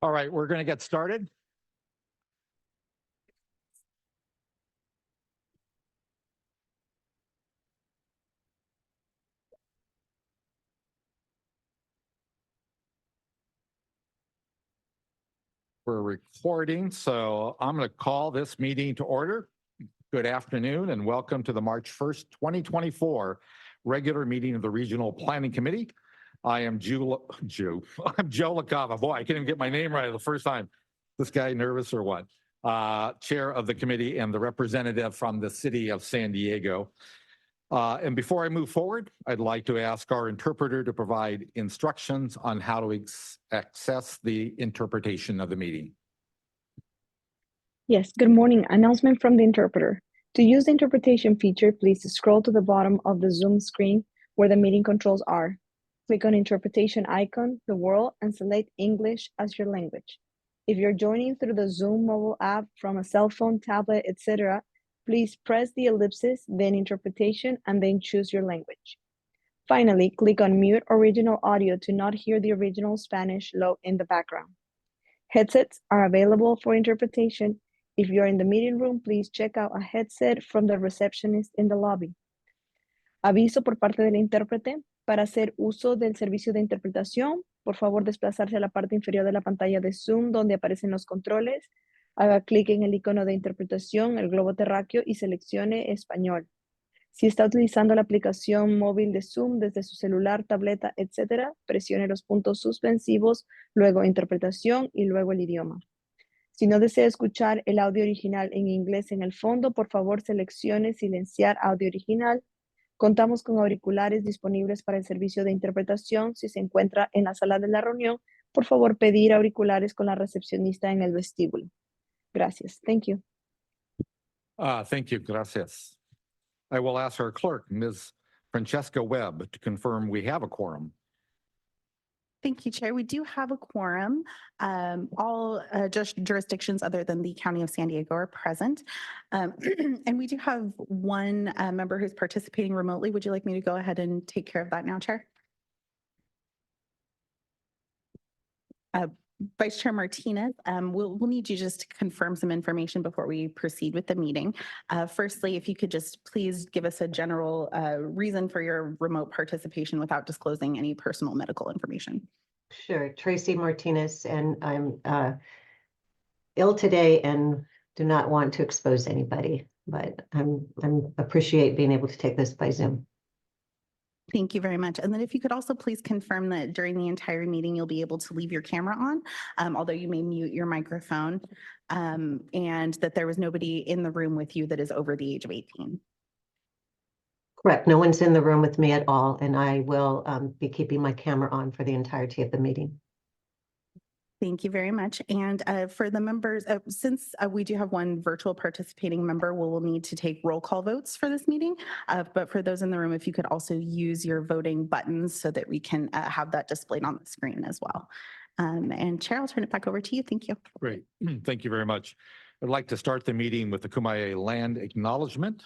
All right, we're going to get started. We're recording, so I'm going to call this meeting to order. Good afternoon and welcome to the March 1st, 2024 regular meeting of the Regional Planning Committee. I am I'm Joe LaCava. Boy, I can't even get my name right the first time. This guy nervous or what? Chair of the committee and the representative from the city of San Diego. And before I move forward, I'd like to ask our interpreter to provide instructions on how to access the interpretation of the meeting. Yes, good morning. Announcement from the interpreter. To use the interpretation feature, please scroll to the bottom of the Zoom screen where the meeting controls are. Click on interpretation icon, the world, and select English as your language. If you're joining through the Zoom mobile app from a cell phone, tablet, etc., please press the ellipsis, then interpretation, and then choose your language. Finally, click on mute original audio to not hear the original Spanish low in the background. Headsets are available for interpretation. If you're in the meeting room, please check out a headset from the receptionist in the lobby. Aviso por parte del intérprete. Para hacer uso del servicio de interpretación, por favor desplazarse a la parte inferior de la pantalla de Zoom donde aparecen los controles. Haga clic en el icono de interpretación, el globo terráqueo, y seleccione español. Si está utilizando la aplicación móvil de Zoom desde su celular, tableta, etc., presione los puntos suspensivos, luego interpretación y luego el idioma. Si no desea escuchar el audio original en inglés en el fondo, por favor seleccione silenciar audio original. Contamos con auriculares disponibles para el servicio de interpretación. Si se encuentra en la sala de la reunión, por favor pedir auriculares con la recepcionista en el vestíbulo. Gracias. Thank you. Thank you. Gracias. I will ask our clerk, Ms. Francesca Webb, to confirm we have a quorum. Thank you, Chair. We do have a quorum. All jurisdictions other than the County of San Diego are present. And we do have one member who's participating remotely. Would you like me to go ahead and take care of that now, Chair? Vice Chair Martinez, we'll need you just to confirm some information before we proceed with the meeting. Firstly, if you could just please give us a general reason for your remote participation without disclosing any personal medical information. Sure, Tracy Martinez, and I'm ill today and do not want to expose anybody, but I'm appreciate being able to take this by Zoom. Thank you very much. And then if you could also please confirm that during the entire meeting, you'll be able to leave your camera on, although you may mute your microphone, and that there was nobody in the room with you that is over the age of 18. Correct. No one's in the room with me at all, and I will be keeping my camera on for the entirety of the meeting. Thank you very much. And for the members, since we do have one virtual participating member, we'll need to take roll call votes for this meeting. But for those in the room, if you could also use your voting buttons so that we can have that displayed on the screen as well. And Chair, I'll turn it back over to you. Thank you. Great. Thank you very much. I'd like to start the meeting with the Kumeyaay land acknowledgement.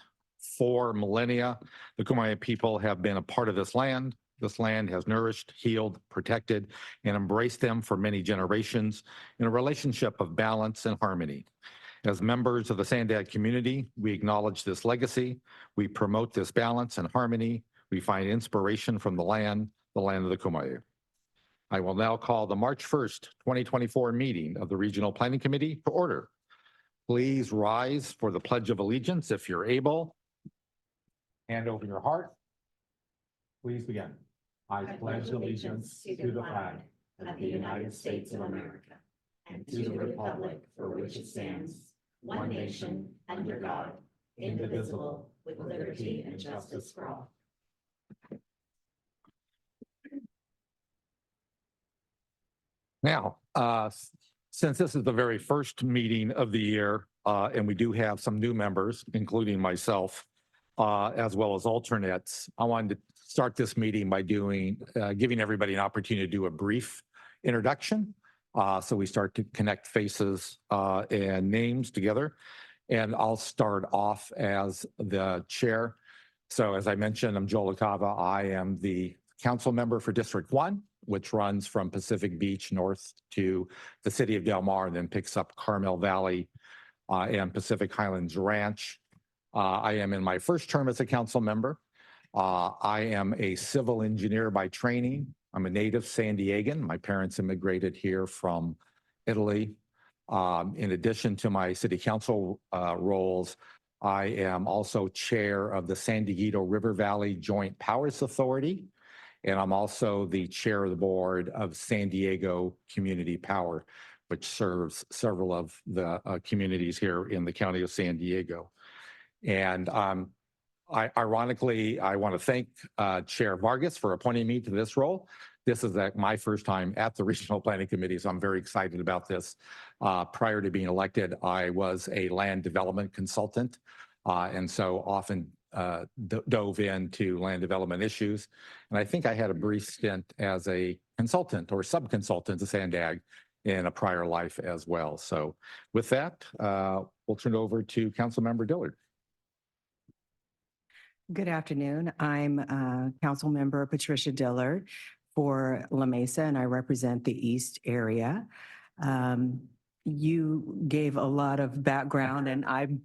For millennia, the Kumeyaay people have been a part of this land. This land has nourished, healed, protected, and embraced them for many generations in a relationship of balance and harmony. As members of the SANDAG community, we acknowledge this legacy. We promote this balance and harmony. We find inspiration from the land of the Kumeyaay. I will now call the March 1st, 2024 meeting of the Regional Planning Committee to order. Please rise for the Pledge of Allegiance if you're able. Hand over your heart. Please begin. I pledge allegiance to the flag of the United States of America and to the republic for which it stands, one nation, under God, indivisible, with liberty and justice for all. Now, since this is the very first meeting of the year, and we do have some new members, including myself, as well as alternates, I wanted to start this meeting by giving everybody an opportunity to do a brief introduction. So we start to connect faces and names together. And I'll start off as the chair. So as I mentioned, I'm Joe LaCava. I am the council member for District 1 which runs from Pacific Beach north to the city of Del Mar and then picks up Carmel Valley and Pacific Highlands Ranch. I am in my first term as a council member. I am a civil engineer by training. I'm a native San Diegan. My parents immigrated here from Italy. In addition to my city council roles, I am also chair of the San Diego River Valley Joint Powers Authority, and I'm also the chair of the board of San Diego Community Power, which serves several of the communities here in the county of San Diego. And ironically, I want to thank Chair Vargas for appointing me to this role. This is my first time at the Regional Planning Committee, so I'm very excited about this. Prior to being elected, I was a land development consultant, and so often dove into land development issues. And I think I had a brief stint as a consultant or sub-consultant to SANDAG in a prior life as well. So with that, we'll turn it over to Councilmember Dillard. Good afternoon. I'm Council Member Patricia Dillard for La Mesa, and I represent the East area. You gave a lot of background, and I'm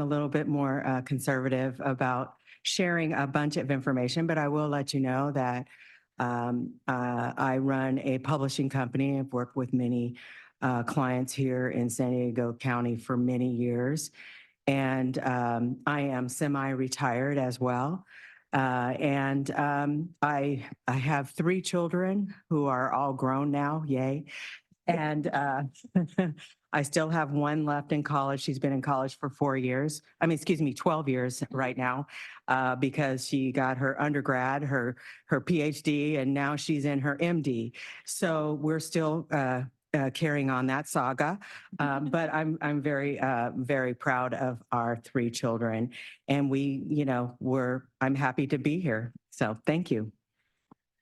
a little bit more conservative about sharing a bunch of information, but I will let you know that I run a publishing company. I've worked with many clients here in San Diego County for many years. And I am semi-retired as well. I have 3 children who are all grown now, yay. And I still have one left in college. She's been in college for 12 years right now, because she got her undergrad, her PhD, and now she's in her MD. So we're still carrying on that saga. But I'm very proud of our 3 children, and I'm happy to be here. So thank you.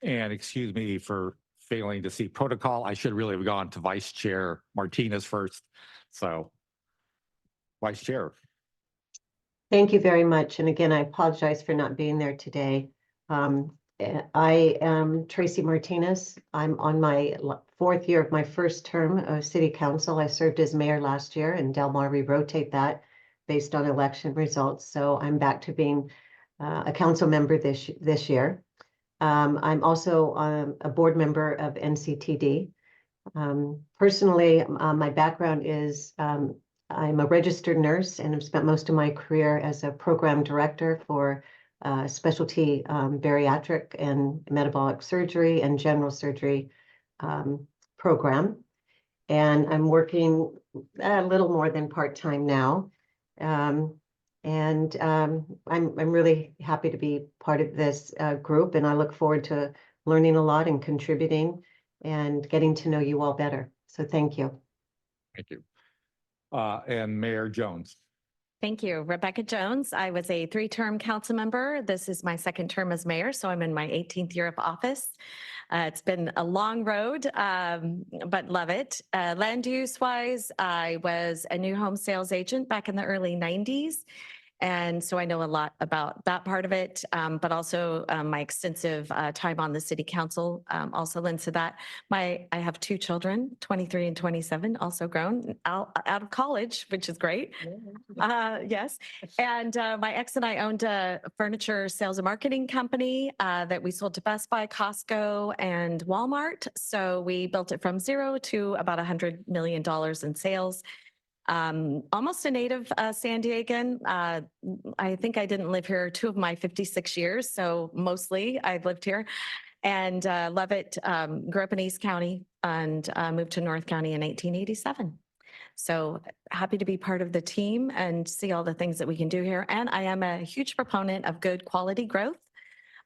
And excuse me for failing to see protocol. I should really have gone to Vice Chair Martinez first. So Vice Chair. Thank you very much. And again, I apologize for not being there today. I am Tracy Martinez. I'm on my 4th year of my first term of City Council. I served as mayor last year, and Del Mar, we rotate that based on election results. So I'm back to being a council member this year. I'm also a board member of NCTD. Personally, my background is I'm a registered nurse, and I've spent most of my career as a program director for specialty bariatric and metabolic surgery and general surgery program. And I'm working a little more than part-time now. I'm really happy to be part of this group, and I look forward to learning a lot and contributing and getting to know you all better. So thank you. Thank you. And Mayor Jones. Thank you. Rebecca Jones. I was a 3-term council member. This is my 2nd term as mayor, so I'm in my 18th year of office. It's been a long road, but love it. Land use wise, I was a new home sales agent back in the early 90s. And so I know a lot about that part of it, but also my extensive time on the city council also lends to that. I have 2 children, 23 and 27, also grown out of college, which is great. Yes. And my ex and I owned a furniture sales and marketing company that we sold to Best Buy, Costco, and Walmart. So we built it from 0 to about $100 million in sales. Almost a native San Diegan. I think I didn't live here 2 of my 56 years, so mostly I've lived here and love it. Grew up in East County and moved to North County in 1887. So happy to be part of the team and see all the things that we can do here. And I am a huge proponent of good quality growth.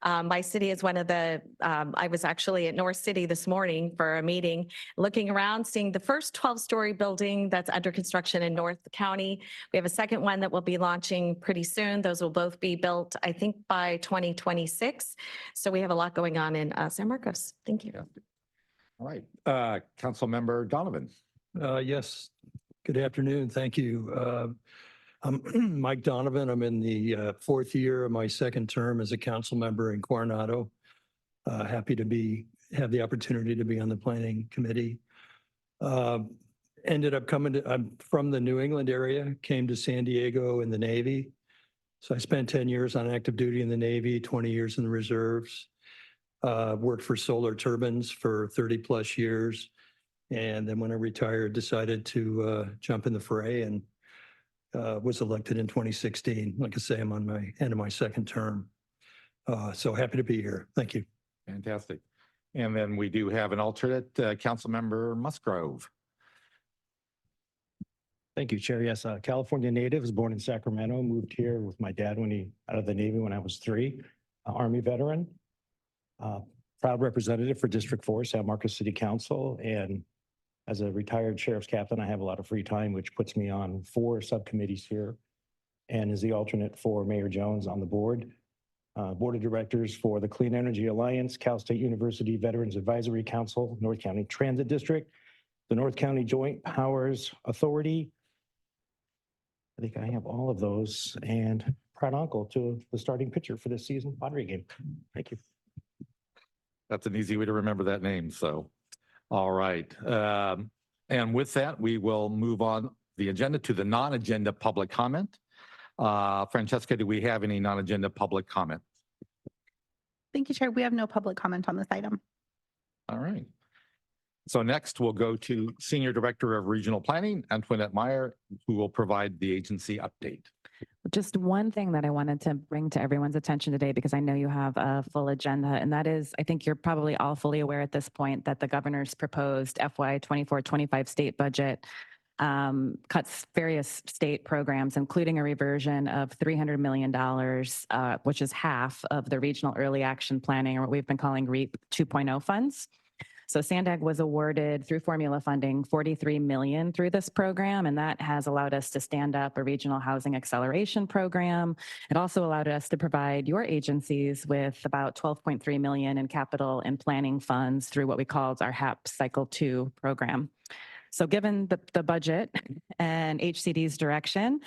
My city is one of the, I was actually at North City this morning for a meeting, looking around, seeing the first 12-story building that's under construction in North County. We have a second one that will be launching pretty soon. Those will both be built, I think, by 2026. So we have a lot going on in San Marcos. Thank you. Yeah. All right. Councilmember Donovan. Yes. Good afternoon. Thank you. I'm Mike Donovan. I'm in the 4th year of my 2nd term as a council member in Coronado. Happy to have the opportunity to be on the planning committee. Ended up I'm from the New England area, came to San Diego in the Navy. So I spent 10 years on active duty in the Navy, 20 years in the reserves. Worked for Solar Turbines for 30 plus years. And then when I retired, decided to jump in the fray and was elected in 2016. Like I say, I'm on my end of my second term. So happy to be here. Thank you. Fantastic. And then we do have an alternate, Councilmember Musgrove. Thank you, Chair. Yes, California native, was born in Sacramento, moved here with my dad out of the Navy when I was 3, Army veteran. Proud representative for District 4, San Marcos City Council. And as a retired sheriff's captain, I have a lot of free time, which puts me on 4 subcommittees here and is the alternate for Mayor Jones on the board. Board of Directors for the Clean Energy Alliance, Cal State University Veterans Advisory Council, North County Transit District, the North County Joint Powers Authority. I think I have all of those, and proud uncle to the starting pitcher for this season Padre game. Thank you. That's an easy way to remember that name. So, all right. And with that, we will move on the agenda to the non-agenda public comment. Francesca, do we have any non-agenda public comment? Thank you, Chair. We have no public comment on this item. All right. So next we'll go to Senior Director of Regional Planning, Antoinette Meyer, who will provide the agency update. Just one thing that I wanted to bring to everyone's attention today, because I know you have a full agenda, and that is, I think you're probably all fully aware at this point that the governor's proposed FY 24-25 state budget cuts various state programs, including a reversion of $300 million, which is half of the regional early action planning, or what we've been calling REAP 2.0 funds. So SANDAG was awarded through formula funding $43 million through this program, and that has allowed us to stand up a regional housing acceleration program. It also allowed us to provide your agencies with about $12.3 million in capital and planning funds through what we called our HAP Cycle 2 program. So given the budget and HCD's direction,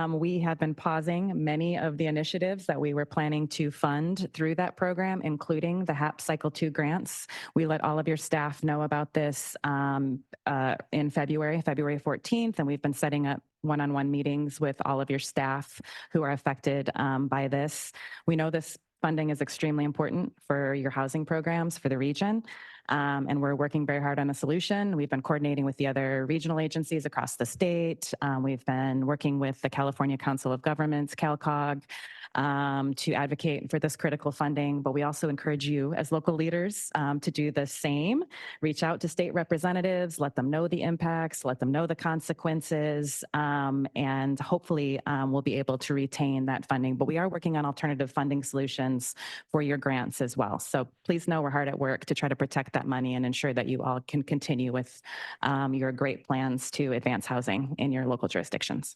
we have been pausing many of the initiatives that we were planning to fund through that program, including the HAP Cycle 2 grants. We let all of your staff know about this in February 14th, and we've been setting up one-on-one meetings with all of your staff who are affected by this. We know this funding is extremely important for your housing programs for the region. And we're working very hard on a solution. We've been coordinating with the other regional agencies across the state. We've been working with the California Council of Governments, CalCog, to advocate for this critical funding. But we also encourage you as local leaders to do the same. Reach out to state representatives, let them know the impacts, let them know the consequences, and hopefully we'll be able to retain that funding. But we are working on alternative funding solutions for your grants as well. So please know we're hard at work to try to protect that money and ensure that you all can continue with your great plans to advance housing in your local jurisdictions.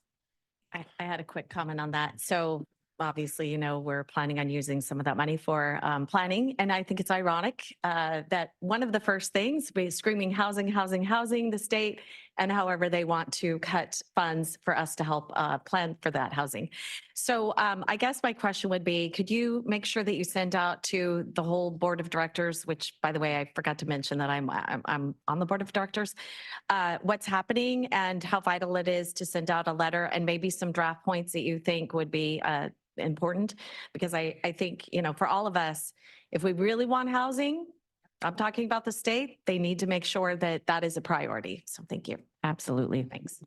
I had a quick comment on that. So obviously, you know, we're planning on using some of that money for planning. And I think it's ironic that one of the first things we screaming housing, the state, and however they want to cut funds for us to help plan for that housing. So I guess my question would be, could you make sure that you send out to the whole board of directors, which by the way, I forgot to mention that I'm on the board of directors, what's happening and how vital it is to send out a letter and maybe some draft points that you think would be important, because I think, you know, for all of us, if we really want housing, I'm talking about the state, they need to make sure that that is a priority. So thank you. Absolutely. Thanks.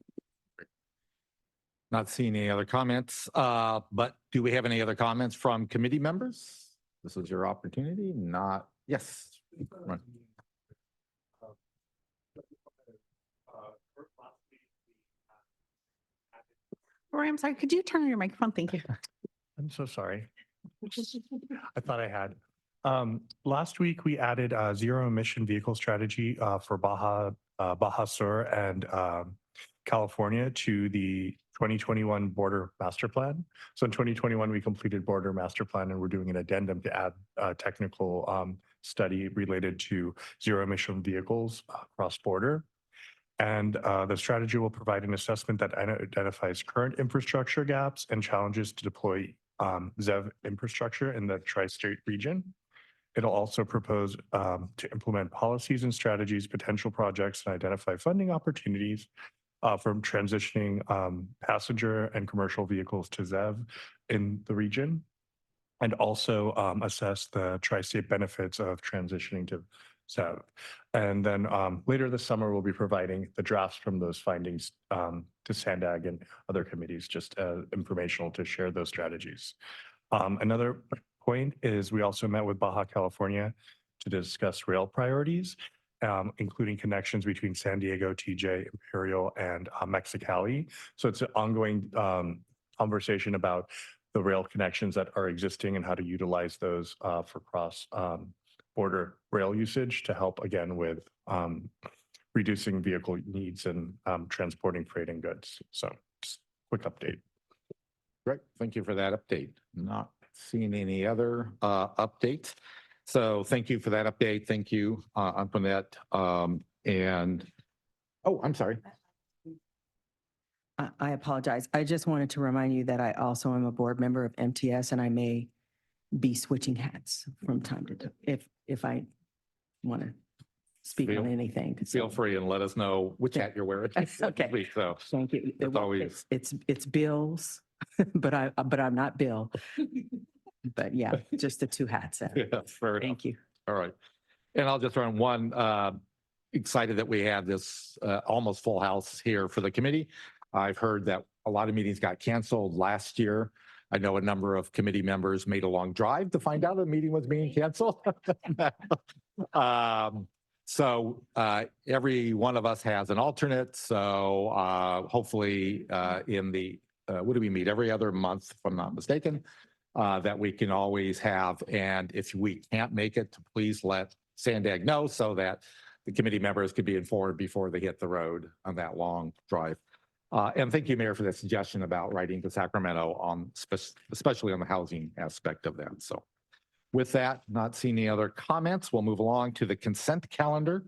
Not seeing any other comments, but do we have any other comments from committee members? This is your opportunity. Not, yes. Right. Rory, I'm sorry, could you turn on your microphone? Thank you. I'm so sorry. I thought I had. Last week, we added a zero emission vehicle strategy for Baja Sur and California to the 2021 Border Master Plan. So in 2021, we completed Border Master Plan, and we're doing an addendum to add a technical study related to zero emission vehicles cross-border. And the strategy will provide an assessment that identifies current infrastructure gaps and challenges to deploy ZEV infrastructure in the tri-state region. It'll also propose to implement policies and strategies, potential projects, and identify funding opportunities from transitioning passenger and commercial vehicles to ZEV in the region, and also assess the tri-state benefits of transitioning to ZEV. And then later this summer, we'll be providing the drafts from those findings to SANDAG and other committees, just informational to share those strategies. Another point is we also met with Baja California to discuss rail priorities, including connections between San Diego, TJ, Imperial, and Mexicali. So it's an ongoing conversation about the rail connections that are existing and how to utilize those for cross-border rail usage to help, again, with reducing vehicle needs and transporting freight and goods. So just quick update. Great. Thank you for that update. Not seeing any other updates. So thank you for that update. Thank you, Antoinette. And, oh, I'm sorry. I apologize. I just wanted to remind you that I also am a board member of MTS, and I may be switching hats from time to time if I want to speak on anything. Feel free and let us know which hat you're wearing. Okay. So thank you. it's always It's Bill's, but I'm not Bill. But yeah, just the two hats. yeah, fair enough. Thank you. All right. And I'll just run one. Excited that we have this almost full house here for the committee. I've heard that a lot of meetings got canceled last year. I know a number of committee members made a long drive to find out a meeting was being canceled. So every one of us has an alternate. So hopefully in the, what do we meet? Every other month, if I'm not mistaken, that we can always have. And if we can't make it, please let SANDAG know so that the committee members could be informed before they hit the road on that long drive. And thank you, Mayor, for the suggestion about writing to Sacramento on, especially on the housing aspect of that. So with that, not seeing any other comments, we'll move along to the consent calendar.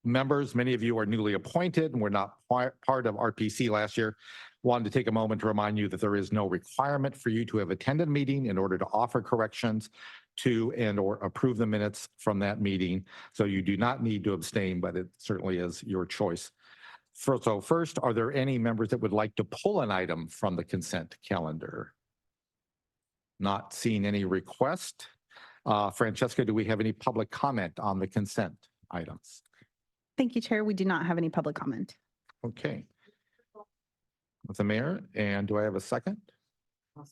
Members, many of you are newly appointed and were not part of RPC last year. Wanted to take a moment to remind you that there is no requirement for you to have attended a meeting in order to offer corrections to and or approve the minutes from that meeting. So you do not need to abstain, but it certainly is your choice. So first, are there any members that would like to pull an item from the consent calendar? Not seeing any request. Francesca, do we have any public comment on the consent items? Thank you, Chair. We do not have any public comment. Okay. With the mayor, and do I have a second?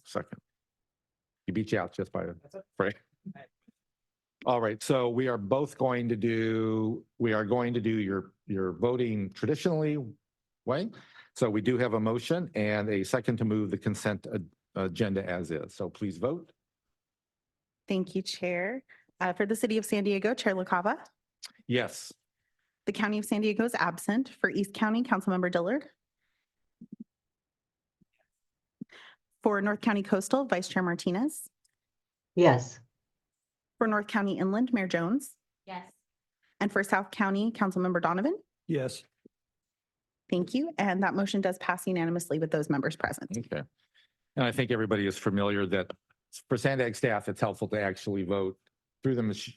Second. He beat you out just by right. All right, so we are going to do your voting traditionally way. So we do have a motion and a second to move the consent agenda as is. So please vote. Thank you, Chair. For the City of San Diego, Chair LaCava. Yes. The County of San Diego is absent. For East County, Councilmember Dillard. For North County Coastal, Vice Chair Martinez. Yes. For North County Inland, Mayor Jones. Yes. And for South County, Councilmember Donovan. Yes. Thank you. And that motion does pass unanimously with those members present. Okay. And I think everybody is familiar that for SANDAG staff, it's helpful to actually vote through the machine,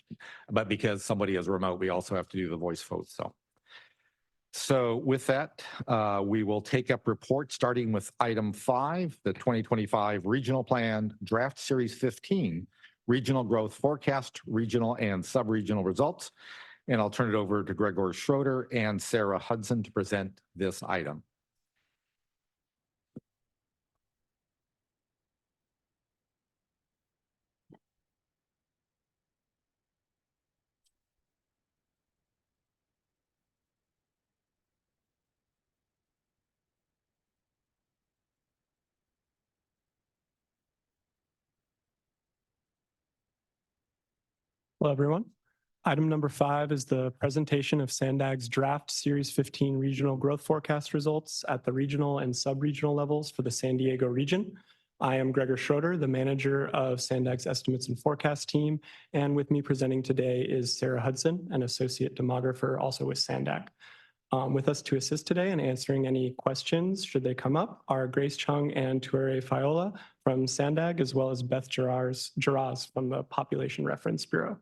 but because somebody is remote, we also have to do the voice vote. So with that, we will take up reports starting with item 5, the 2025 Regional Plan Draft Series 15, Regional Growth Forecast, Regional and Sub-Regional Results. And I'll turn it over to Gregor Schroeder and Sarah Hudson to present this item. Hello, everyone. Item number 5 is the presentation of SANDAG's draft Series 15 regional growth forecast results at the regional and sub-regional levels for the San Diego region. I am Gregor Schroeder, the manager of SANDAG's estimates and forecast team. And with me presenting today is Sarah Hudson, an associate demographer also with SANDAG. With us to assist today and answering any questions should they come up are Grace Chung and Tuere Fiola from SANDAG, as well as Beth Jaraz from the Population Reference Bureau.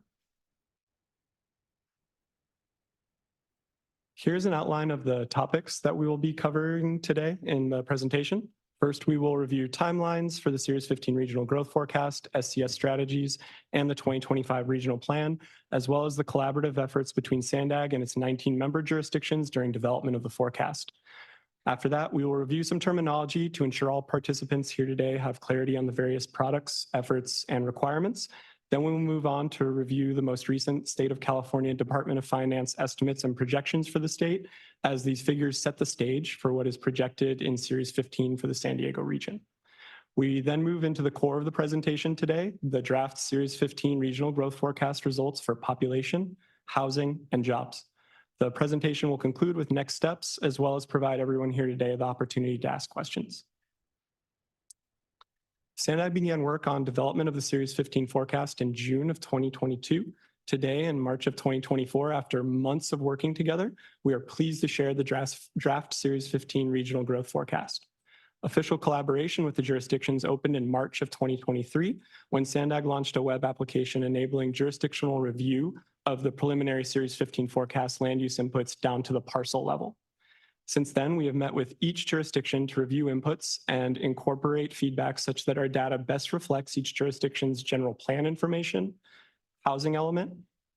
Here's an outline of the topics that we will be covering today in the presentation. First, we will review timelines for the Series 15 Regional Growth Forecast, SCS strategies, and the 2025 Regional Plan, as well as the collaborative efforts between SANDAG and its 19 member jurisdictions during development of the forecast. After that, we will review some terminology to ensure all participants here today have clarity on the various products, efforts, and requirements. Then we will move on to review the most recent State of California Department of Finance estimates and projections for the state, as these figures set the stage for what is projected in Series 15 for the San Diego region. We then move into the core of the presentation today, the draft Series 15 Regional Growth Forecast results for population, housing, and jobs. The presentation will conclude with next steps, as well as provide everyone here today the opportunity to ask questions. SANDAG began work on development of the Series 15 forecast in June of 2022. Today, in March of 2024, after months of working together, we are pleased to share the draft Series 15 Regional Growth Forecast. Official collaboration with the jurisdictions opened in March of 2023, when SANDAG launched a web application enabling jurisdictional review of the preliminary Series 15 forecast land use inputs down to the parcel level. Since then, we have met with each jurisdiction to review inputs and incorporate feedback such that our data best reflects each jurisdiction's general plan information, housing element,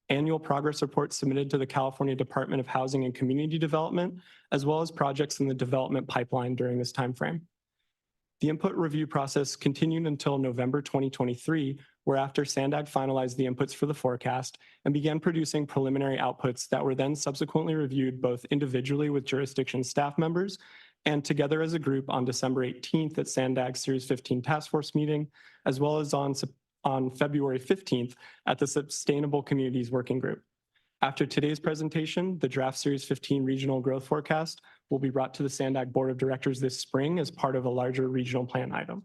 annual progress reports submitted to the California Department of Housing and Community Development, as well as projects in the development pipeline during this timeframe. The input review process continued until November 2023, whereafter SANDAG finalized the inputs for the forecast and began producing preliminary outputs that were then subsequently reviewed both individually with jurisdiction staff members and together as a group on December 18th at SANDAG's Series 15 Task Force meeting, as well as on February 15th at the Sustainable Communities Working Group. After today's presentation, the draft Series 15 Regional Growth Forecast will be brought to the SANDAG Board of Directors this spring as part of a larger regional plan item.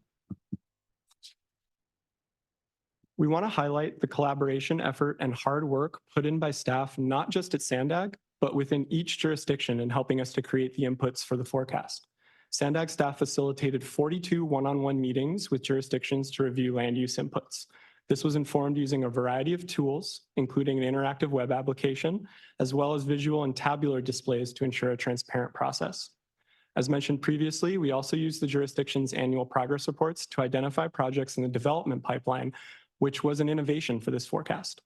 We want to highlight the collaboration effort and hard work put in by staff, not just at SANDAG, but within each jurisdiction in helping us to create the inputs for the forecast. SANDAG staff facilitated 42 one-on-one meetings with jurisdictions to review land use inputs. This was informed using a variety of tools, including an interactive web application, as well as visual and tabular displays to ensure a transparent process. As mentioned previously, we also used the jurisdiction's annual progress reports to identify projects in the development pipeline, which was an innovation for this forecast.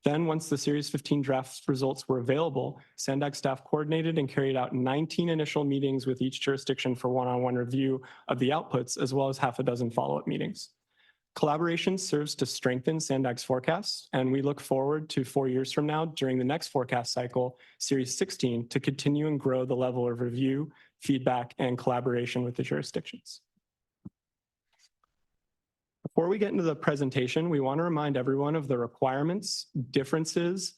Then, once the Series 15 draft results were available, SANDAG staff coordinated and carried out 19 initial meetings with each jurisdiction for one-on-one review of the outputs, as well as half a dozen follow-up meetings. Collaboration serves to strengthen SANDAG's forecasts, and we look forward to 4 years from now, during the next forecast cycle, Series 16, to continue and grow the level of review, feedback, and collaboration with the jurisdictions. Before we get into the presentation, we want to remind everyone of the requirements and differences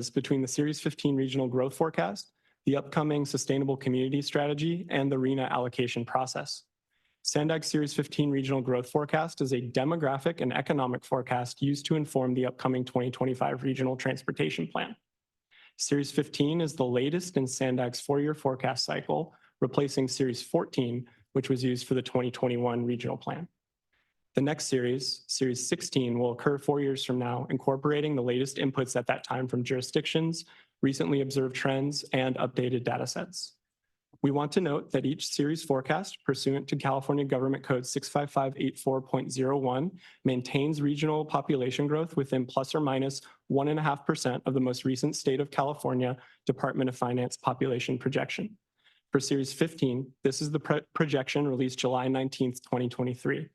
between the Series 15 Regional Growth Forecast, the upcoming Sustainable Community Strategy, and the RENA allocation process. SANDAG Series 15 Regional Growth Forecast is a demographic and economic forecast used to inform the upcoming 2025 Regional Transportation Plan. Series 15 is the latest in SANDAG's 4-year forecast cycle, replacing Series 14, which was used for the 2021 Regional Plan. The next series, Series 16, will occur 4 years from now, incorporating the latest inputs at that time from jurisdictions, recently observed trends, and updated data sets. We want to note that each series forecast, pursuant to California Government Code 65584.01, maintains regional population growth within plus or minus 1.5% of the most recent State of California Department of Finance population projection. For Series 15, this is the projection released July 19th, 2023.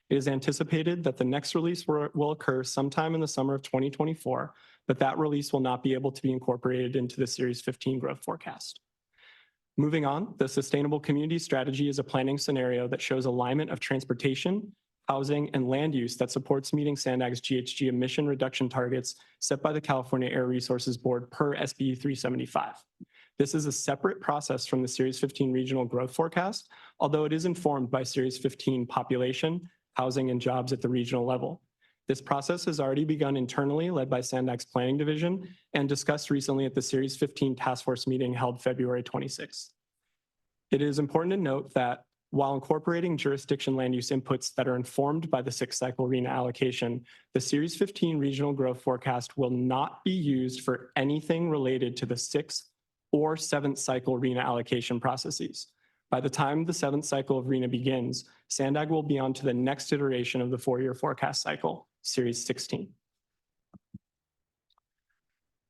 It is anticipated that the next release will occur sometime in the summer of 2024, but that release will not be able to be incorporated into the Series 15 growth forecast. Moving on, the Sustainable Community Strategy is a planning scenario that shows alignment of transportation, housing, and land use that supports meeting SANDAG's GHG emission reduction targets set by the California Air Resources Board per SB 375. This is a separate process from the Series 15 Regional Growth Forecast, although it is informed by Series 15 population, housing, and jobs at the regional level. This process has already begun internally, led by SANDAG's Planning Division, and discussed recently at the Series 15 Task Force meeting held February 26th. It is important to note that While incorporating jurisdiction land use inputs that are informed by the 6th cycle RENA allocation, the Series 15 regional growth forecast will not be used for anything related to the 6th or 7th cycle RENA allocation processes. By the time the 7th cycle of RENA begins, SANDAG will be on to the next iteration of the 4-year forecast cycle, Series 16.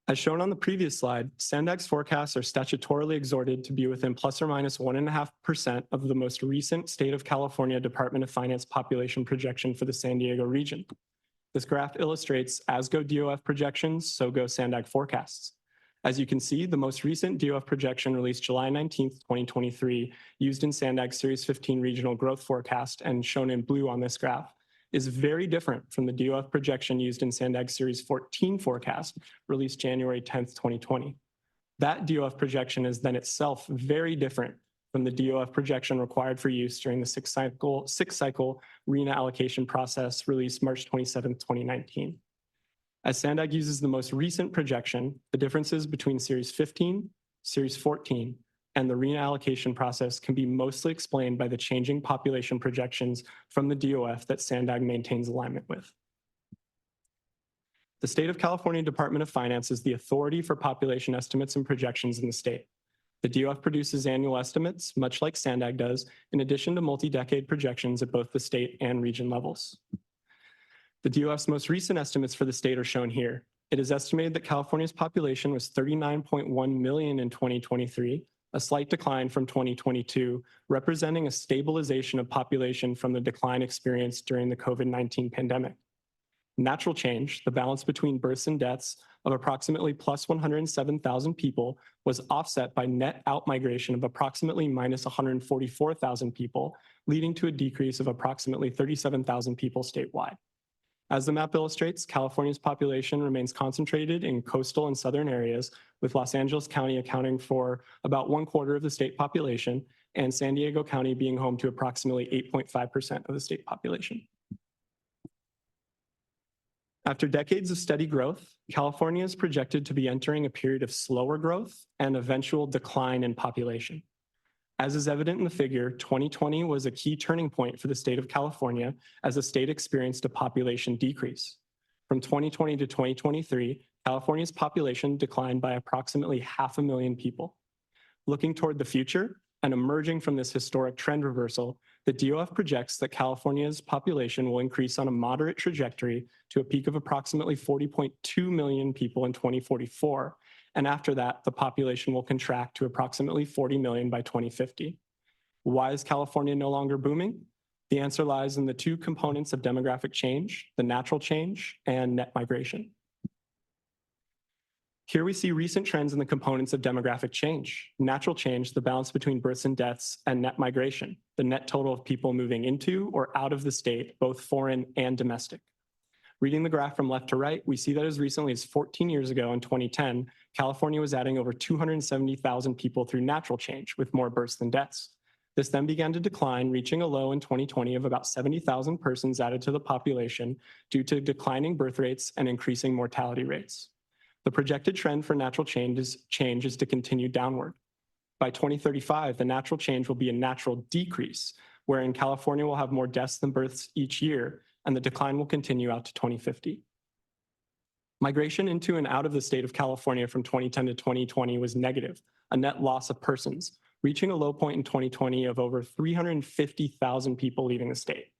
As shown on the previous slide, SANDAG's forecasts are statutorily exhorted to be within plus or minus 1.5% of the most recent State of California Department of Finance population projection for the San Diego region. This graph illustrates as go DOF projections, so go SANDAG forecasts. As you can see, the most recent DOF projection released July 19th, 2023, used in SANDAG's Series 15 regional growth forecast and shown in blue on this graph, is very different from the DOF projection used in SANDAG's Series 14 forecast, released January 10th, 2020. That DOF projection is then itself very different from the DOF projection required for use during the sixth cycle RENA allocation process released March 27th, 2019. As SANDAG uses the most recent projection, the differences between Series 15, Series 14, and the RENA allocation process can be mostly explained by the changing population projections from the DOF that SANDAG maintains alignment with. The State of California Department of Finance is the authority for population estimates and projections in the state. The DOF produces annual estimates, much like SANDAG does, in addition to multi-decade projections at both the state and region levels. The DOF's most recent estimates for the state are shown here. It is estimated that California's population was 39.1 million in 2023, a slight decline from 2022, representing a stabilization of population from the decline experienced during the COVID-19 pandemic. Natural change, the balance between births and deaths of approximately plus 107,000 people, was offset by net outmigration of approximately minus 144,000 people, leading to a decrease of approximately 37,000 people statewide. As the map illustrates, California's population remains concentrated in coastal and southern areas, with Los Angeles County accounting for about 1/4 of the state population, and San Diego County being home to approximately 8.5% of the state population. After decades of steady growth, California is projected to be entering a period of slower growth and eventual decline in population. As is evident in the figure, 2020 was a key turning point for the state of California as the state experienced a population decrease. From 2020 to 2023, California's population declined by approximately 500,000 people. Looking toward the future and emerging from this historic trend reversal, the DOF projects that California's population will increase on a moderate trajectory to a peak of approximately 40.2 million people in 2044. And after that, the population will contract to approximately 40 million by 2050. Why is California no longer booming? The answer lies in the two components of demographic change, the natural change and net migration. Here we see recent trends in the components of demographic change. Natural change, the balance between births and deaths, and net migration, the net total of people moving into or out of the state, both foreign and domestic. Reading the graph from left to right, we see that as recently as 14 years ago in 2010, California was adding over 270,000 people through natural change, with more births than deaths. This then began to decline, reaching a low in 2020 of about 70,000 persons added to the population due to declining birth rates and increasing mortality rates. The projected trend for natural change is to continue downward. By 2035, the natural change will be a natural decrease, wherein California will have more deaths than births each year, and the decline will continue out to 2050. Migration into and out of the state of California from 2010 to 2020 was negative, a net loss of persons, reaching a low point in 2020 of over 350,000 people leaving the state.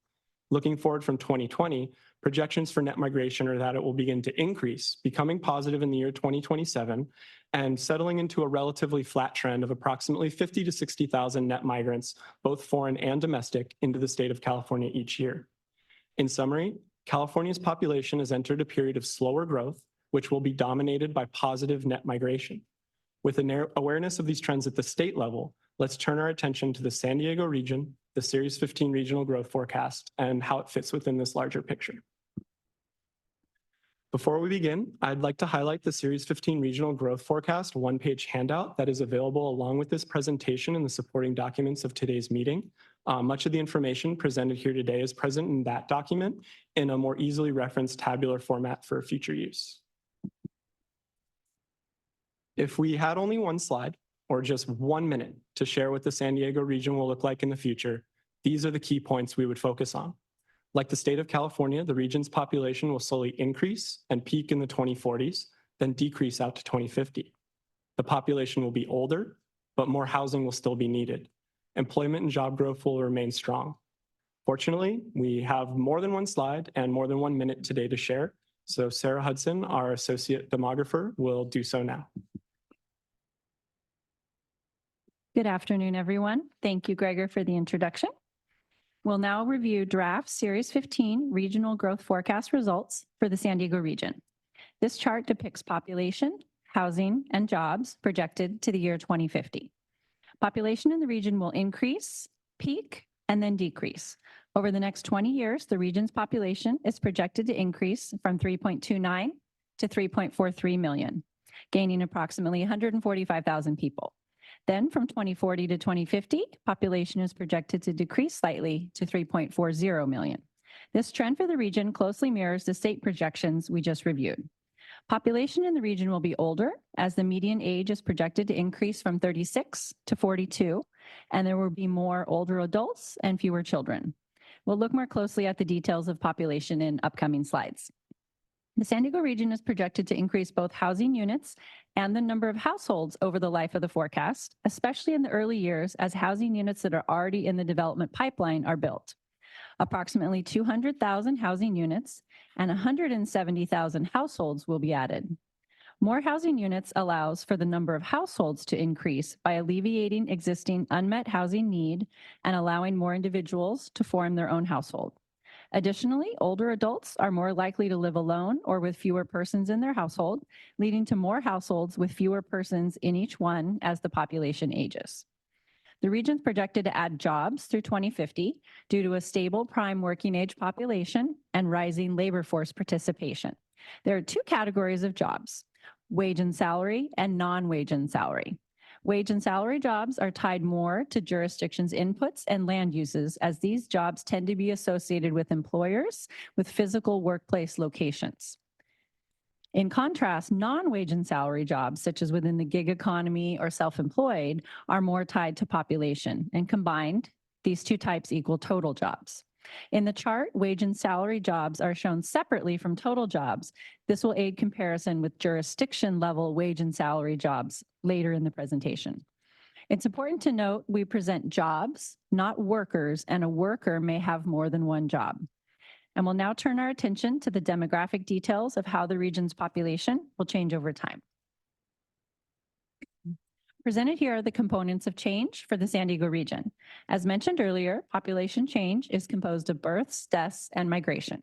Looking forward from 2020, projections for net migration are that it will begin to increase, becoming positive in the year 2027, and settling into a relatively flat trend of approximately 50 to 60,000 net migrants, both foreign and domestic, into the state of California each year. In summary, California's population has entered a period of slower growth, which will be dominated by positive net migration. With an awareness of these trends at the state level, let's turn our attention to the San Diego region, the Series 15 regional growth forecast, and how it fits within this larger picture. Before we begin, I'd like to highlight the Series 15 regional growth forecast one-page handout that is available along with this presentation and the supporting documents of today's meeting. Much of the information presented here today is present in that document in a more easily referenced tabular format for future use. If we had only one slide or just 1 minute to share what the San Diego region will look like in the future, These are the key points we would focus on. Like the state of California, the region's population will slowly increase and peak in the 2040s, then decrease out to 2050. The population will be older, but more housing will still be needed. Employment and job growth will remain strong. Fortunately, we have more than one slide and more than 1 minute today to share. So Sarah Hudson, our associate demographer, will do so now. Good afternoon, everyone. Thank you, Gregor, for the introduction. We'll now review draft Series 15 Regional Growth Forecast results for the San Diego region. This chart depicts population, housing, and jobs projected to the year 2050. Population in the region will increase, peak, and then decrease. Over the next 20 years, the region's population is projected to increase from 3.29 to 3.43 million, gaining approximately 145,000 people. Then from 2040 to 2050, population is projected to decrease slightly to 3.40 million. This trend for the region closely mirrors the state projections we just reviewed. Population in the region will be older, as the median age is projected to increase from 36 to 42, and there will be more older adults and fewer children. We'll look more closely at the details of population in upcoming slides. The San Diego region is projected to increase both housing units and the number of households over the life of the forecast, especially in the early years as housing units that are already in the development pipeline are built. Approximately 200,000 housing units and 170,000 households will be added. More housing units allows for the number of households to increase by alleviating existing unmet housing need and allowing more individuals to form their own household. Additionally, older adults are more likely to live alone or with fewer persons in their household, leading to more households with fewer persons in each one as the population ages. The region is projected to add jobs through 2050 due to a stable prime working age population and rising labor force participation. There are two categories of jobs: wage and salary and non-wage and salary. Wage and salary jobs are tied more to jurisdictions' inputs and land uses, as these jobs tend to be associated with employers with physical workplace locations. In contrast, non-wage and salary jobs, such as within the gig economy or self-employed, are more tied to population, and combined, these two types equal total jobs. In the chart, wage and salary jobs are shown separately from total jobs. This will aid comparison with jurisdiction-level wage and salary jobs later in the presentation. It's important to note we present jobs, not workers, and a worker may have more than one job. And we'll now turn our attention to the demographic details of how the region's population will change over time. Presented here are the components of change for the San Diego region. As mentioned earlier, population change is composed of births, deaths, and migration.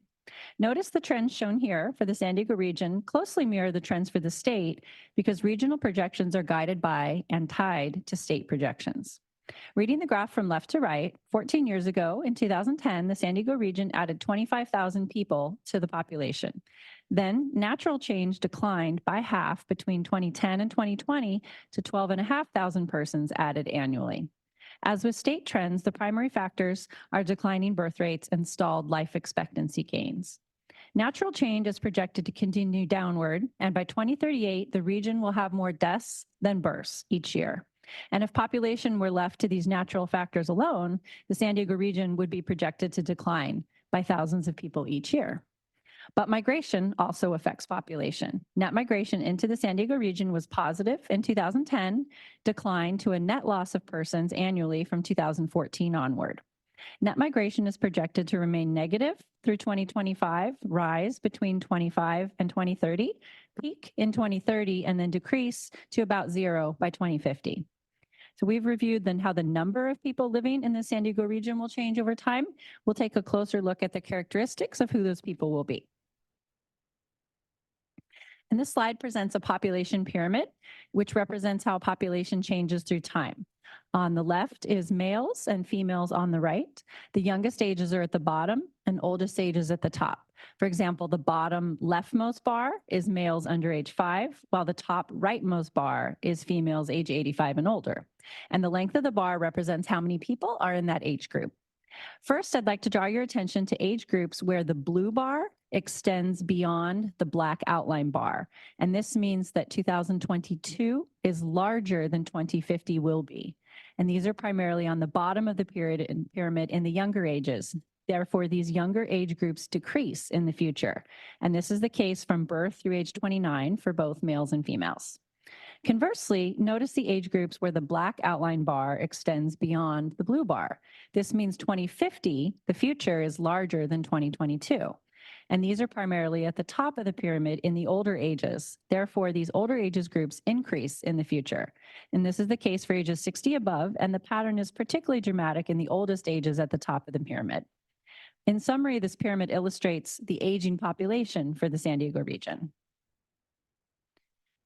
Notice the trends shown here for the San Diego region closely mirror the trends for the state because regional projections are guided by and tied to state projections. Reading the graph from left to right, 14 years ago, in 2010, the San Diego region added 25,000 people to the population. Then natural change declined by half between 2010 and 2020 to 12,500 persons added annually. As with state trends, the primary factors are declining birth rates and stalled life expectancy gains. Natural change is projected to continue downward, and by 2038, the region will have more deaths than births each year. And if population were left to these natural factors alone, the San Diego region would be projected to decline by thousands of people each year. But migration also affects population. Net migration into the San Diego region was positive in 2010, declined to a net loss of persons annually from 2014 onward. Net migration is projected to remain negative through 2025, rise between 25 and 2030, peak in 2030, and then decrease to about 0 by 2050. So we've reviewed then how the number of people living in the San Diego region will change over time. We'll take a closer look at the characteristics of who those people will be. And this slide presents a population pyramid, which represents how population changes through time. On the left is males and females on the right. The youngest ages are at the bottom and oldest ages at the top. For example, the bottom leftmost bar is males under age 5, while the top rightmost bar is females age 85 and older. And the length of the bar represents how many people are in that age group. First, I'd like to draw your attention to age groups where the blue bar extends beyond the black outline bar. And this means that 2022 is larger than 2050 will be. And these are primarily on the bottom of the pyramid in the younger ages. Therefore, these younger age groups decrease in the future. And this is the case from birth through age 29 for both males and females. Conversely, notice the age groups where the black outline bar extends beyond the blue bar. This means 2050, the future, is larger than 2022. And these are primarily at the top of the pyramid in the older ages. Therefore, these older ages groups increase in the future. And this is the case for ages 60 above, and the pattern is particularly dramatic in the oldest ages at the top of the pyramid. In summary, this pyramid illustrates the aging population for the San Diego region.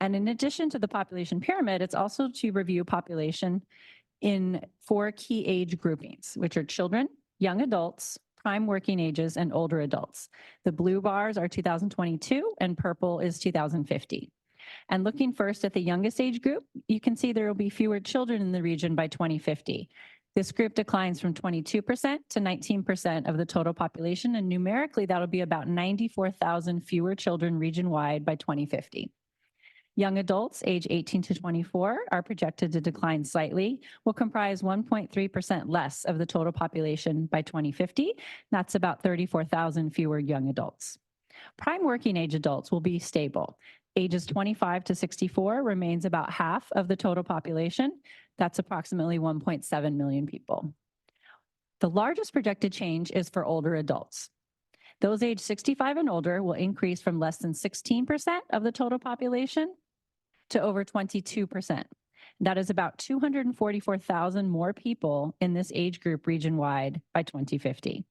And in addition to the population pyramid, it's also to review population in 4 key age groupings, which are children, young adults, prime working ages, and older adults. The blue bars are 2022 and purple is 2050. And looking first at the youngest age group, you can see there will be fewer children in the region by 2050. This group declines from 22% to 19% of the total population, and numerically that'll be about 94,000 fewer children region-wide by 2050. Young adults age 18 to 24 are projected to decline slightly, will comprise 1.3% less of the total population by 2050. That's about 34,000 fewer young adults. Prime working age adults will be stable. Ages 25 to 64 remains about half of the total population. That's approximately 1.7 million people. The largest projected change is for older adults. Those aged 65 and older will increase from less than 16% of the total population to over 22%. That is about 244,000 more people in this age group region-wide by 2050.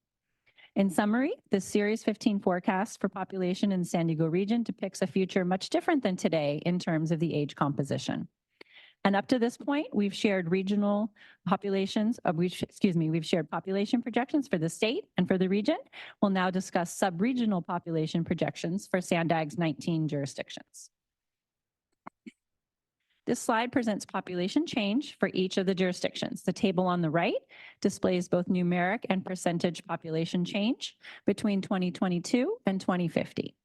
In summary, the Series 15 forecast for population in the San Diego region depicts a future much different than today in terms of the age composition. And up to this point, we've shared regional populations, we've shared population projections for the state and for the region. We'll now discuss sub-regional population projections for SANDAG's 19 jurisdictions. This slide presents population change for each of the jurisdictions. The table on the right displays both numeric and percentage population change between 2022 and 2050.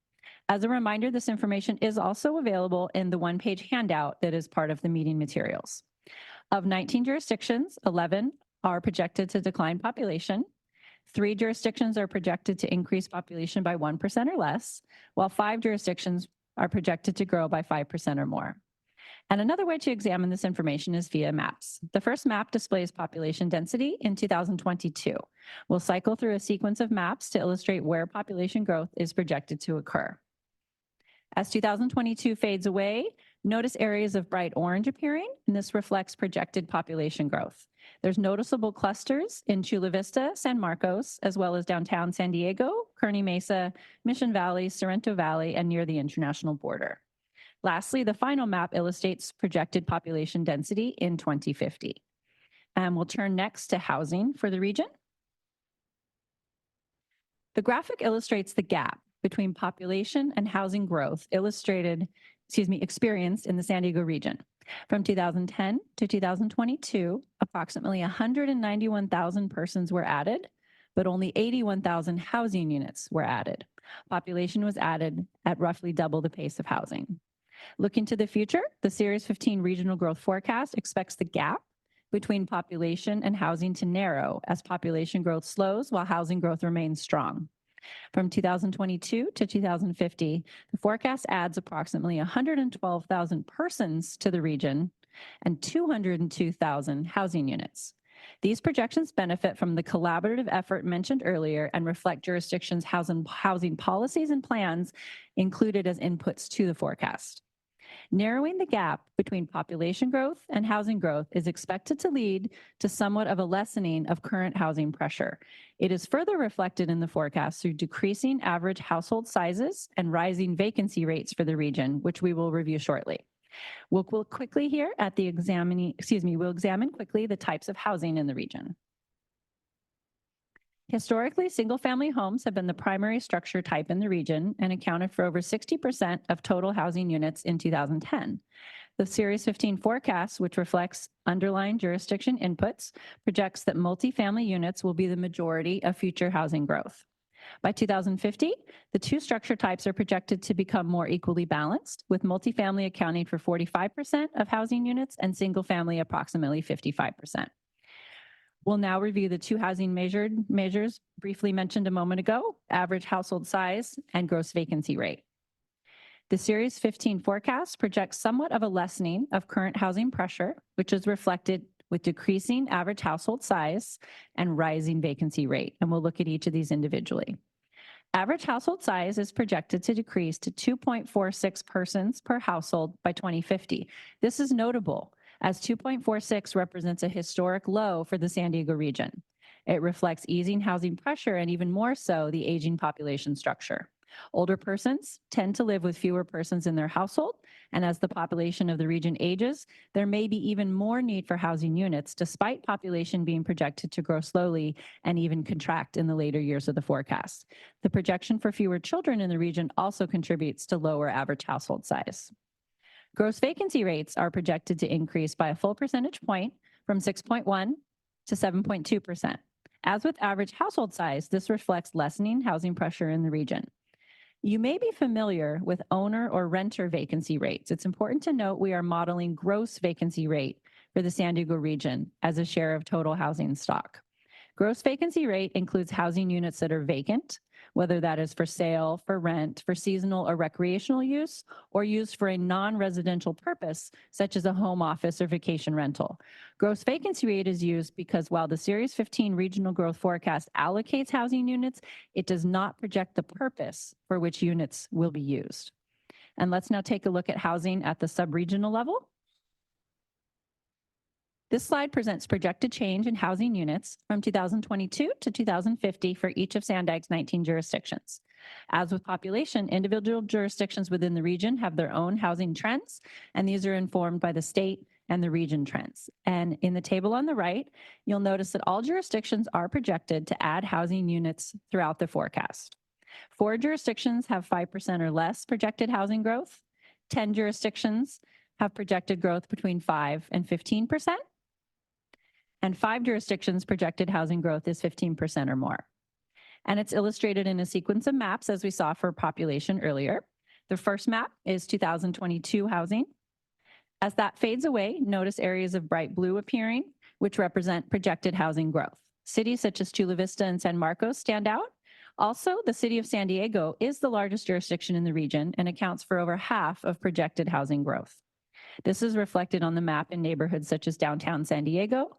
As a reminder, this information is also available in the one-page handout that is part of the meeting materials. Of 19 jurisdictions, 11 are projected to decline population. 3 jurisdictions are projected to increase population by 1% or less, while 5 jurisdictions are projected to grow by 5% or more. And another way to examine this information is via maps. The first map displays population density in 2022. We'll cycle through a sequence of maps to illustrate where population growth is projected to occur. As 2022 fades away, notice areas of bright orange appearing, and this reflects projected population growth. There's noticeable clusters in Chula Vista, San Marcos, as well as downtown San Diego, Kearny Mesa, Mission Valley, Sorrento Valley, and near the international border. Lastly, the final map illustrates projected population density in 2050. And we'll turn next to housing for the region. The graphic illustrates the gap between population and housing growth experienced in the San Diego region. From 2010 to 2022, approximately 191,000 persons were added, but only 81,000 housing units were added. Population was added at roughly double the pace of housing. Looking to the future, the Series 15 Regional Growth Forecast expects the gap between population and housing to narrow as population growth slows while housing growth remains strong. From 2022 to 2050, the forecast adds approximately 112,000 persons to the region and 202,000 housing units. These projections benefit from the collaborative effort mentioned earlier and reflect jurisdictions' housing policies and plans included as inputs to the forecast. Narrowing the gap between population growth and housing growth is expected to lead to somewhat of a lessening of current housing pressure. It is further reflected in the forecast through decreasing average household sizes and rising vacancy rates for the region, which we will review shortly. We'll quickly here at the we'll examine quickly the types of housing in the region. Historically, single-family homes have been the primary structure type in the region and accounted for over 60% of total housing units in 2010. The Series 15 forecast, which reflects underlying jurisdiction inputs, projects that multifamily units will be the majority of future housing growth. By 2050, the two structure types are projected to become more equally balanced, with multifamily accounting for 45% of housing units and single family approximately 55%. We'll now review the two housing measures briefly mentioned a moment ago, average household size and gross vacancy rate. The Series 15 forecast projects somewhat of a lessening of current housing pressure, which is reflected with decreasing average household size and rising vacancy rate. And we'll look at each of these individually. Average household size is projected to decrease to 2.46 persons per household by 2050. This is notable, as 2.46 represents a historic low for the San Diego region. It reflects easing housing pressure and even more so the aging population structure. Older persons tend to live with fewer persons in their household, and as the population of the region ages, there may be even more need for housing units, despite population being projected to grow slowly and even contract in the later years of the forecast. The projection for fewer children in the region also contributes to lower average household size. Gross vacancy rates are projected to increase by a full percentage point from 6.1 to 7.2%. As with average household size, this reflects lessening housing pressure in the region. You may be familiar with owner or renter vacancy rates. It's important to note we are modeling gross vacancy rate for the San Diego region as a share of total housing stock. Gross vacancy rate includes housing units that are vacant, whether that is for sale, for rent, for seasonal or recreational use, or used for a non-residential purpose, such as a home office or vacation rental. Gross vacancy rate is used because while the Series 15 regional growth forecast allocates housing units, it does not project the purpose for which units will be used. And let's now take a look at housing at the sub-regional level. This slide presents projected change in housing units from 2022 to 2050 for each of SANDAG's 19 jurisdictions. As with population, individual jurisdictions within the region have their own housing trends, and these are informed by the state and the region trends. And in the table on the right, you'll notice that all jurisdictions are projected to add housing units throughout the forecast. 4 jurisdictions have 5% or less projected housing growth. 10 jurisdictions have projected growth between 5 and 15%. And 5 jurisdictions projected housing growth is 15% or more. And it's illustrated in a sequence of maps as we saw for population earlier. The first map is 2022 housing. As that fades away, notice areas of bright blue appearing, which represent projected housing growth. Cities such as Chula Vista and San Marcos stand out. Also, the city of San Diego is the largest jurisdiction in the region and accounts for over half of projected housing growth. This is reflected on the map in neighborhoods such as downtown San Diego,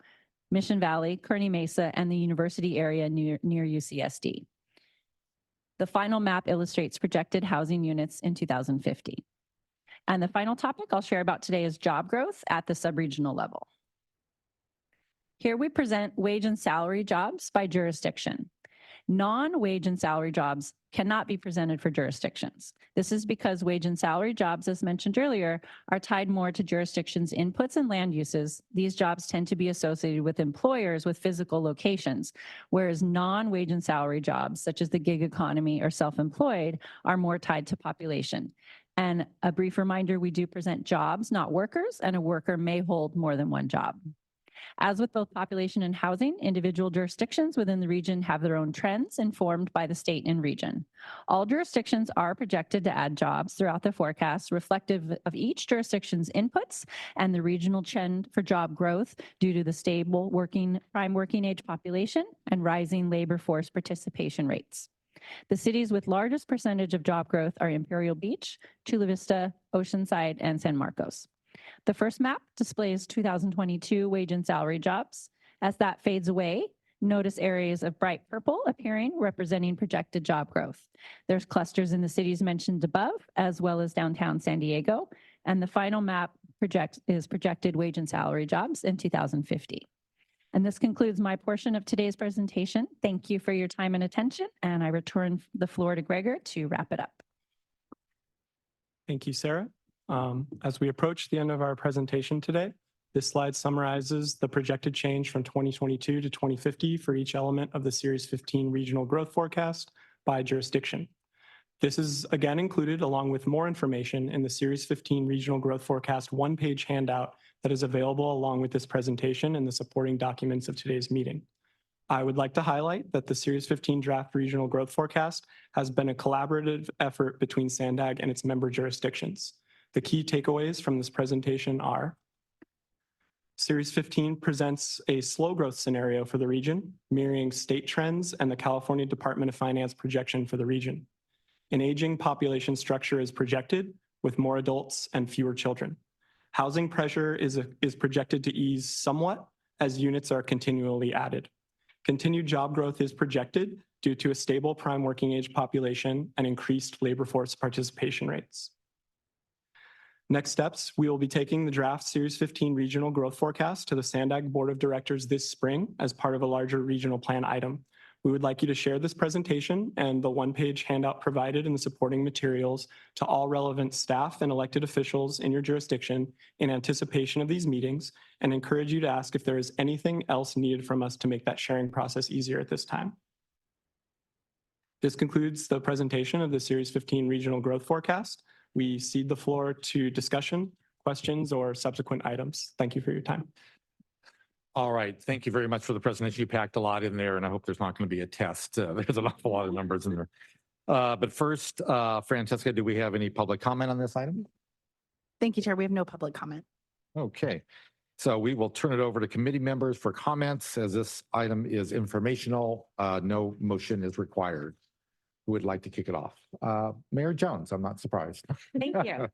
Mission Valley, Kearny Mesa, and the university area near UCSD. The final map illustrates projected housing units in 2050. And the final topic I'll share about today is job growth at the subregional level. Here we present wage and salary jobs by jurisdiction. Non-wage and salary jobs cannot be presented for jurisdictions. This is because wage and salary jobs, as mentioned earlier, are tied more to jurisdictions' inputs and land uses. These jobs tend to be associated with employers with physical locations, whereas non-wage and salary jobs, such as the gig economy or self-employed, are more tied to population. And a brief reminder, we do present jobs, not workers, and a worker may hold more than one job. As with both population and housing, individual jurisdictions within the region have their own trends informed by the state and region. All jurisdictions are projected to add jobs throughout the forecast, reflective of each jurisdiction's inputs and the regional trend for job growth due to the stable prime working age population and rising labor force participation rates. The cities with largest percentage of job growth are Imperial Beach, Chula Vista, Oceanside, and San Marcos. The first map displays 2022 wage and salary jobs. As that fades away, notice areas of bright purple appearing, representing projected job growth. There's clusters in the cities mentioned above, as well as downtown San Diego. And the final map is projected wage and salary jobs in 2050. And this concludes my portion of today's presentation. Thank you for your time and attention, and I return the floor to Gregor to wrap it up. Thank you, Sarah. As we approach the end of our presentation today, this slide summarizes the projected change from 2022 to 2050 for each element of the Series 15 regional growth forecast by jurisdiction. This is again included along with more information in the Series 15 regional growth forecast one-page handout that is available along with this presentation and the supporting documents of today's meeting. I would like to highlight that the Series 15 Draft Regional Growth Forecast has been a collaborative effort between SANDAG and its member jurisdictions. The key takeaways from this presentation are: Series 15 presents a slow growth scenario for the region, mirroring state trends and the California Department of Finance projection for the region. An aging population structure is projected, with more adults and fewer children. Housing pressure is projected to ease somewhat as units are continually added. Continued job growth is projected due to a stable prime working age population and increased labor force participation rates. Next steps, we will be taking the draft Series 15 Regional Growth Forecast to the SANDAG Board of Directors this spring as part of a larger regional plan item. We would like you to share this presentation and the one-page handout provided in the supporting materials to all relevant staff and elected officials in your jurisdiction in anticipation of these meetings, and encourage you to ask if there is anything else needed from us to make that sharing process easier at this time. This concludes the presentation of the Series 15 Regional Growth Forecast. We cede the floor to discussion, questions, or subsequent items. Thank you for your time. All right. Thank you very much for the presentation. You packed a lot in there, and I hope there's not going to be a test. There's an awful lot of numbers in there. But first, Francesca, do we have any public comment on this item? Thank you, Chair. We have no public comment. Okay. So we will turn it over to committee members for comments, as this item is informational. No motion is required. Who would like to kick it off? Mayor Jones, I'm not surprised. Thank you.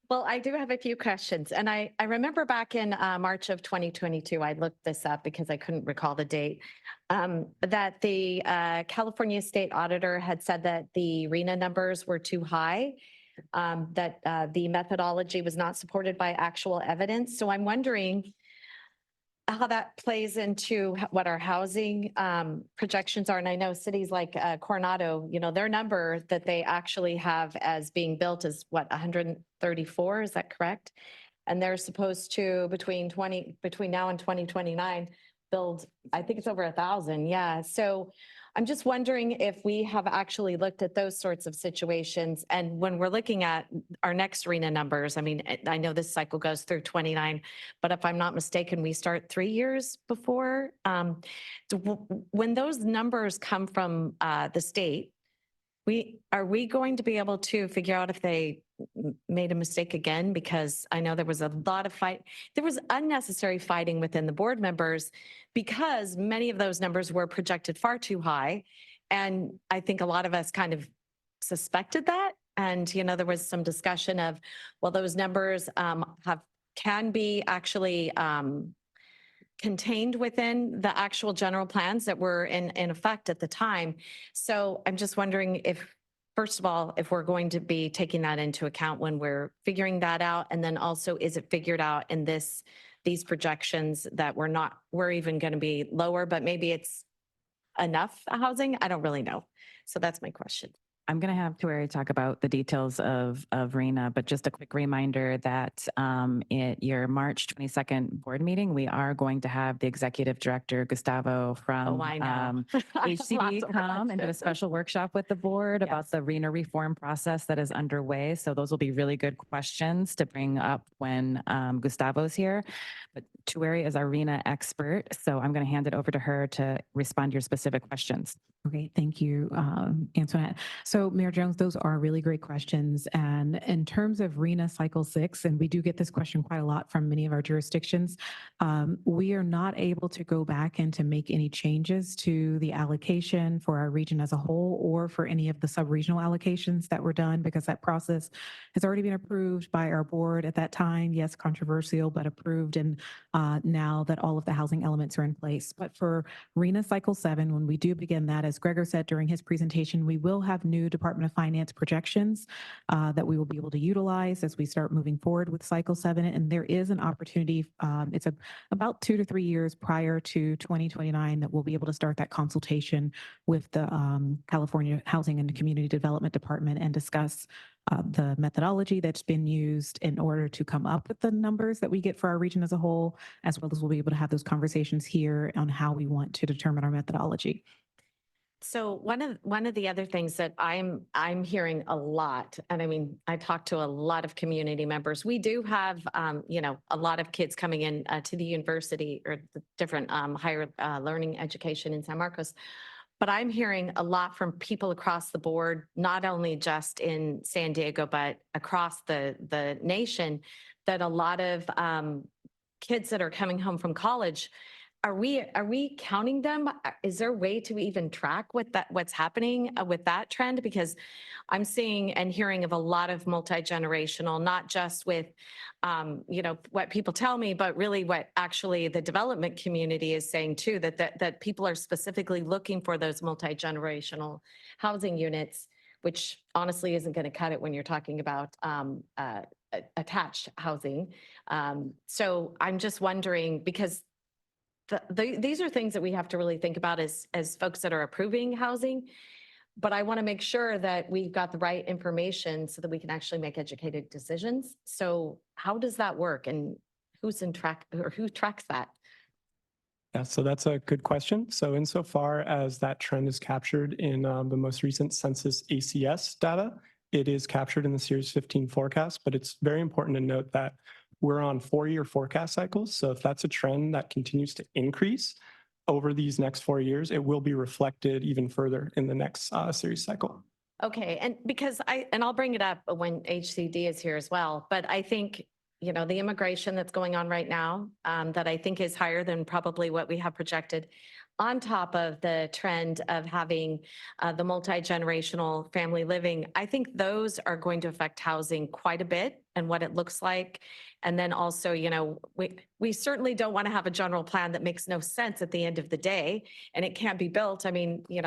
Well, I do have a few questions. And I remember back in March of 2022, I looked this up because I couldn't recall the date, that the California State Auditor had said that the RENA numbers were too high, that the methodology was not supported by actual evidence. So I'm wondering how that plays into what our housing projections are. And I know cities like Coronado, you know, their number that they actually have as being built is what, 134, is that correct? And they're supposed to, between now and 2029, build, I think it's over 1,000. Yeah. So I'm just wondering if we have actually looked at those sorts of situations. And when we're looking at our next RENA numbers, I mean, I know this cycle goes through 29, but if I'm not mistaken, we start 3 years before. When those numbers come from the state, are we going to be able to figure out if they made a mistake again? Because I know there was a lot of there was unnecessary fighting within the board members because many of those numbers were projected far too high. And I think a lot of us kind of suspected that. And, you know, there was some discussion of, well, those numbers can be actually contained within the actual general plans that were in effect at the time. So I'm just wondering if, first of all, if we're going to be taking that into account when we're figuring that out, and then also, is it figured out in these projections that we're even going to be lower, but maybe it's enough housing? I don't really know. So that's my question. I'm going to have Tueri talk about the details of RENA, but just a quick reminder that at your March 22nd board meeting, we are going to have the executive director, Gustavo from HCD, come and do a special workshop with the board about the RENA reform process that is underway. So those will be really good questions to bring up when Gustavo's here. But Tueri is our RENA expert, so I'm going to hand it over to her to respond to your specific questions. Okay, thank you, Antoinette. So Mayor Jones, those are really great questions. And in terms of RENA Cycle 6, and we do get this question quite a lot from many of our jurisdictions, we are not able to go back and to make any changes to the allocation for our region as a whole or for any of the sub-regional allocations that were done, because that process has already been approved by our board at that time. Yes, controversial, but approved. And now that all of the housing elements are in place. But for RENA Cycle 7, when we do begin that, as Gregor said during his presentation, we will have new Department of Finance projections that we will be able to utilize as we start moving forward with Cycle 7. And there is an opportunity, it's about 2 to 3 years prior to 2029 that we'll be able to start that consultation with the California Housing and Community Development Department and discuss the methodology that's been used in order to come up with the numbers that we get for our region as a whole, as well as we'll be able to have those conversations here on how we want to determine our methodology. So one of the other things that I'm hearing a lot, and I mean, I talk to a lot of community members. We do have, a lot of kids coming in to the university or the different higher learning education in San Marcos. But I'm hearing a lot from people across the board, not only just in San Diego, but across the nation, that a lot of kids that are coming home from college, are we counting them? Is there a way to even track what's happening with that trend? Because I'm seeing and hearing of a lot of multi-generational, not just with, what people tell me, but really what actually the development community is saying too, that people are specifically looking for those multi-generational housing units, which honestly isn't going to cut it when you're talking about attached housing. So I'm just wondering, because these are things that we have to really think about as folks that are approving housing. But I want to make sure that we've got the right information so that we can actually make educated decisions. So how does that work, and who's in track, or who tracks that? Yeah, so that's a good question. So insofar as that trend is captured in the most recent census ACS data, it is captured in the Series 15 forecast, but it's very important to note that we're on 4-year forecast cycles. So if that's a trend that continues to increase over these next 4 years, it will be reflected even further in the next series cycle. Okay, and because I'll bring it up when HCD is here as well, but I think, the immigration that's going on right now, that I think is higher than probably what we have projected, on top of the trend of having the multi-generational family living, I think those are going to affect housing quite a bit and what it looks like. And then also, we certainly don't want to have a general plan that makes no sense at the end of the day, and it can't be built. I mean, you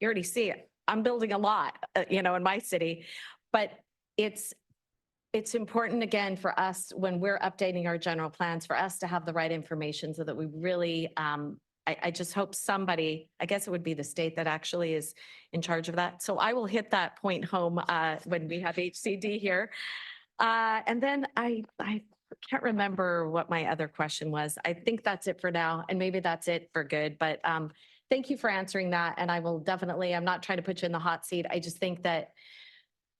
already see it. I'm building a lot, in my city, but it's important, again, for us when we're updating our general plans, for us to have the right information so that we really, I just hope somebody, I guess it would be the state that actually is in charge of that. So I will hit that point home when we have HCD here. And then I can't remember what my other question was. I think that's it for now, and maybe that's it for good. But thank you for answering that. And I will definitely, I'm not trying to put you in the hot seat. I just think that,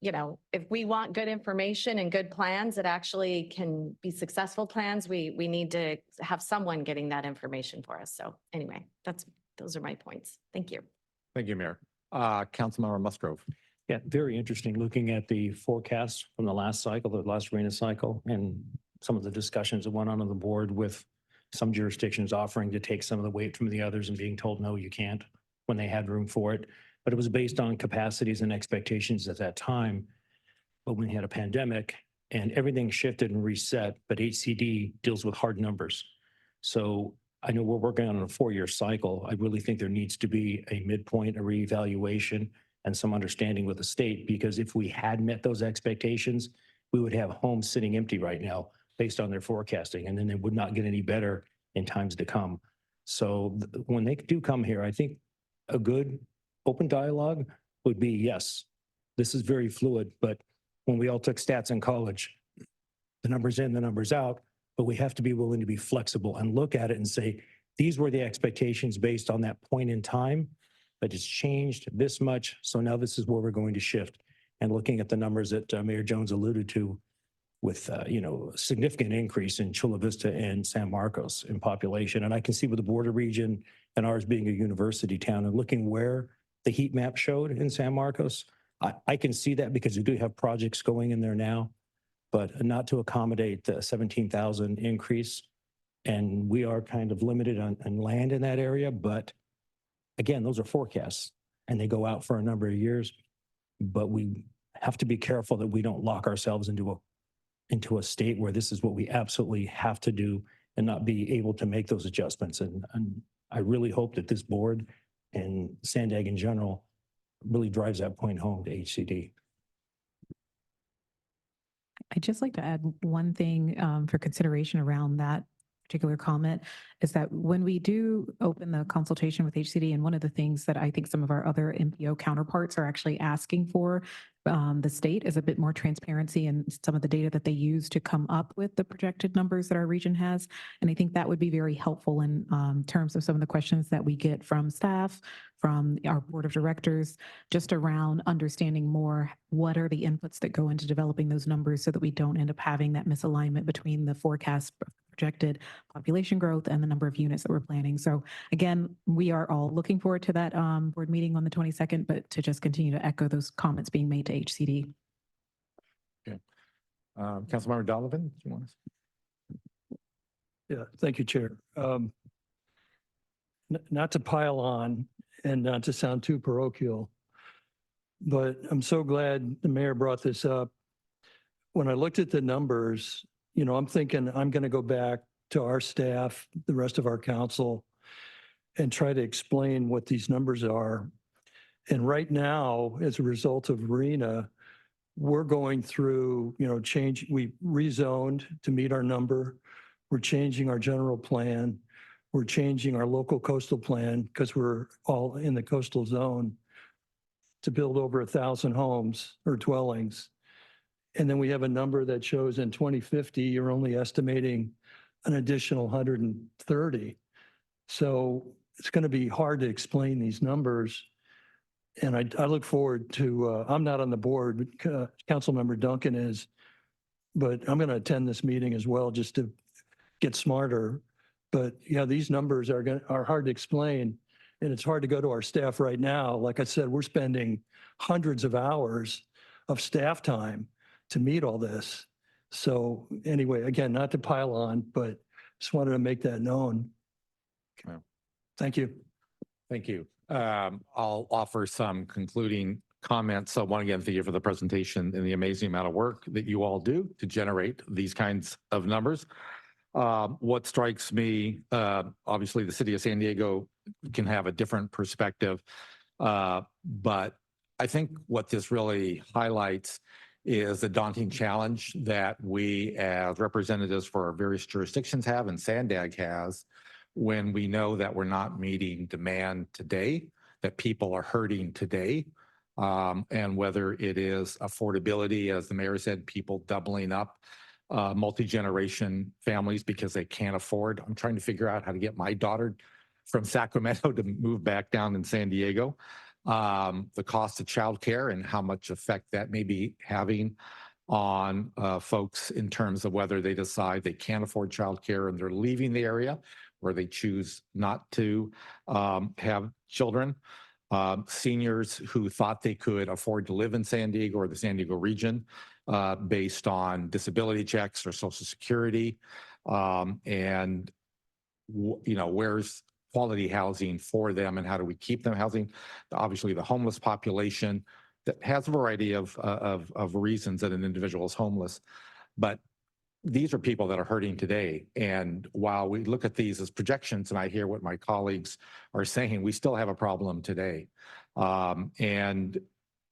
if we want good information and good plans that actually can be successful plans, we need to have someone getting that information for us. So anyway, those are my points. Thank you. Thank you, Mayor. Councilmember Musgrove. Yeah, very interesting looking at the forecast from the last cycle, the last RENA cycle, and some of the discussions that went on the board with some jurisdictions offering to take some of the weight from the others and being told, no, you can't, when they had room for it. But it was based on capacities and expectations at that time. But when we had a pandemic and everything shifted and reset, but HCD deals with hard numbers. So I know we're working on a 4-year cycle. I really think there needs to be a midpoint, a reevaluation, and some understanding with the state, because if we had met those expectations, we would have homes sitting empty right now based on their forecasting, and then it would not get any better in times to come. So when they do come here, I think a good open dialogue would be, yes, this is very fluid, but when we all took stats in college, the numbers in, the numbers out, but we have to be willing to be flexible and look at it and say, these were the expectations based on that point in time, but it's changed this much. So now this is where we're going to shift. And looking at the numbers that Mayor Jones alluded to with, a significant increase in Chula Vista and San Marcos in population. And I can see with the border region and ours being a university town and looking where the heat map showed in San Marcos, I can see that because we do have projects going in there now, but not to accommodate the 17,000 increase. And we are kind of limited on land in that area. But again, those are forecasts and they go out for a number of years. But we have to be careful that we don't lock ourselves into a state where this is what we absolutely have to do and not be able to make those adjustments. And I really hope that this board and SANDAG in general really drives that point home to HCD. I'd just like to add one thing for consideration around that. particular comment is that when we do open the consultation with HCD, and one of the things that I think some of our other MPO counterparts are actually asking for the state is a bit more transparency in some of the data that they use to come up with the projected numbers that our region has. And I think that would be very helpful in terms of some of the questions that we get from staff, from our board of directors, just around understanding more what are the inputs that go into developing those numbers so that we don't end up having that misalignment between the forecast projected population growth and the number of units that we're planning. So again, we are all looking forward to that board meeting on the 22nd, but to just continue to echo those comments being made to HCD. Okay. Councilmember Donovan, do you want to? Yeah, thank you, Chair. Not to pile on and not to sound too parochial, but I'm so glad the mayor brought this up. When I looked at the numbers, you know, I'm thinking I'm going to go back to our staff, the rest of our council, and try to explain what these numbers are. And right now, as a result of RENA, we're going through, you know, we rezoned to meet our number. We're changing our general plan. We're changing our local coastal plan because we're all in the coastal zone to build over 1,000 homes or dwellings. And then we have a number that shows in 2050, you're only estimating an additional 130. So it's going to be hard to explain these numbers. And I look forward to, I'm not on the board, but Councilmember Duncan is, but I'm going to attend this meeting as well just to get smarter. But yeah, these numbers are hard to explain, and it's hard to go to our staff right now. Like I said, we're spending hundreds of hours of staff time to meet all this. So anyway, again, not to pile on, but just wanted to make that known. Okay. Thank you. Thank you. I'll offer some concluding comments. So one, again, thank you for the presentation and the amazing amount of work that you all do to generate these kinds of numbers. What strikes me, obviously the city of San Diego can have a different perspective, but I think what this really highlights is the daunting challenge that we as representatives for our various jurisdictions have and SANDAG has when we know that we're not meeting demand today, that people are hurting today, and whether it is affordability, as the mayor said, people doubling up, multi-generation families because they can't afford. I'm trying to figure out how to get my daughter from Sacramento to move back down in San Diego. The cost of childcare and how much effect that may be having on folks in terms of whether they decide they can't afford childcare and they're leaving the area or they choose not to have children. Seniors who thought they could afford to live in San Diego or the San Diego region based on disability checks or Social Security, and you know, where's quality housing for them and how do we keep them housing? Obviously, the homeless population that has a variety of reasons that an individual is homeless, but these are people that are hurting today. And while we look at these as projections, and I hear what my colleagues are saying, we still have a problem today. And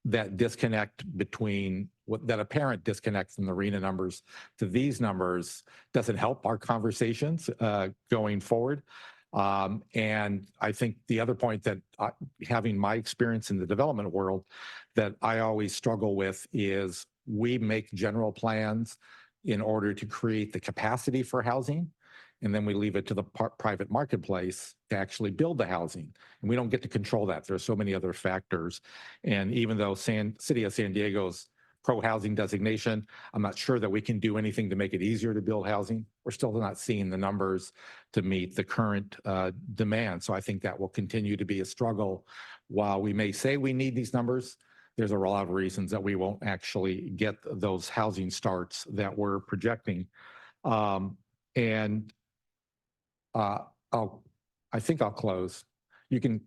that disconnect between that apparent disconnect from the RENA numbers to these numbers doesn't help our conversations going forward. And I think the other point that having my experience in the development world that I always struggle with is we make general plans in order to create the capacity for housing. And then we leave it to the private marketplace to actually build the housing. And we don't get to control that. There are so many other factors. And even though City of San Diego's pro-housing designation, I'm not sure that we can do anything to make it easier to build housing. We're still not seeing the numbers to meet the current demand. So I think that will continue to be a struggle. While we may say we need these numbers, there's a lot of reasons that we won't actually get those housing starts that we're projecting. I think I'll close. You can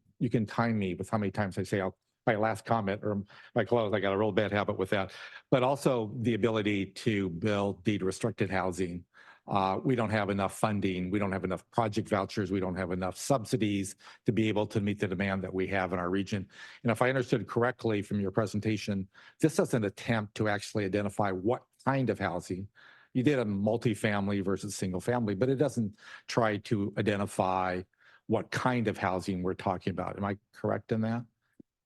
time me with how many times I say my last comment or my close. I got a real bad habit with that. But also the ability to build deed restricted housing. We don't have enough funding. We don't have enough project vouchers. We don't have enough subsidies to be able to meet the demand that we have in our region. And if I understood correctly from your presentation, this is an attempt to actually identify what kind of housing you did a multifamily versus single family, but it doesn't try to identify what kind of housing we're talking about. Am I correct in that?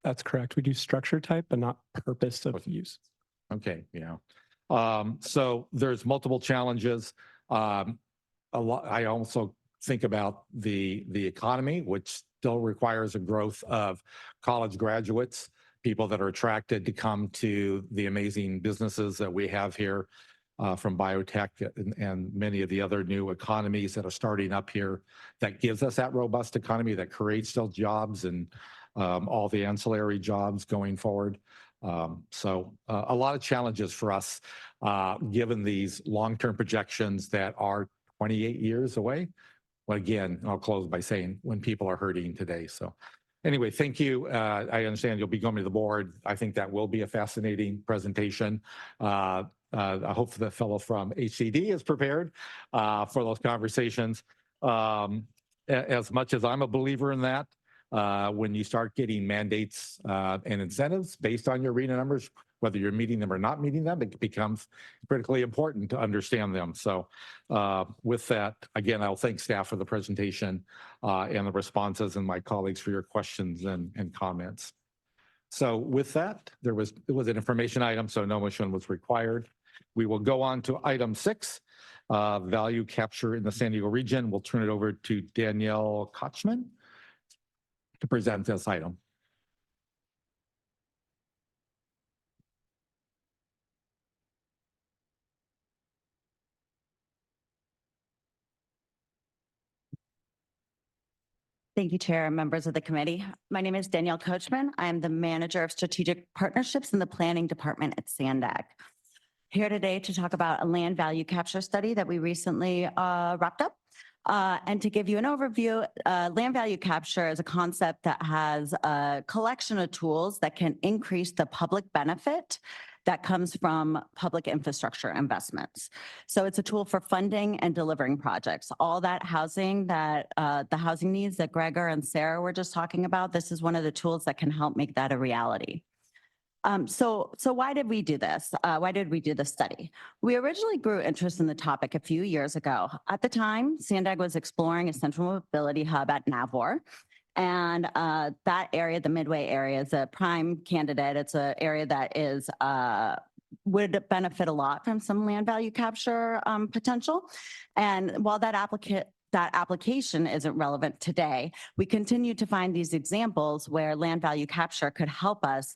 That's correct. We do structure type, but not purpose of use. Okay, yeah. So there's multiple challenges. I also think about the economy, which still requires a growth of college graduates, people that are attracted to come to the amazing businesses that we have here from biotech and many of the other new economies that are starting up here. That gives us that robust economy that creates still jobs and all the ancillary jobs going forward. So a lot of challenges for us, given these long-term projections that are 28 years away. Well, again, I'll close by saying when people are hurting today. So anyway, thank you. I understand you'll be going to the board. I think that will be a fascinating presentation. I hope the fellow from HCD is prepared for those conversations. As much as I'm a believer in that, when you start getting mandates and incentives based on your RENA numbers, whether you're meeting them or not meeting them, it becomes critically important to understand them. So with that, again, I'll thank staff for the presentation and the responses and my colleagues for your questions and comments. So with that, it was an information item, so no motion was required. We will go on to item 6, value capture in the San Diego region. We'll turn it over to Danielle Kochman to present this item. Thank you, Chair and members of the committee. My name is Danielle Coachman. I am the Manager of Strategic Partnerships in the Planning Department at SANDAG. Here today to talk about a land value capture study that we recently wrapped up. And to give you an overview, land value capture is a concept that has a collection of tools that can increase the public benefit that comes from public infrastructure investments. So it's a tool for funding and delivering projects. All that housing that the housing needs that Gregor and Sarah were just talking about, this is one of the tools that can help make that a reality. So why did we do this? Why did we do this study? We originally grew interest in the topic a few years ago. At the time, SANDAG was exploring a central mobility hub at Navor. And that area, the Midway area, is a prime candidate. It's an area that is would benefit a lot from some land value capture potential. And while that application isn't relevant today, we continue to find these examples where land value capture could help us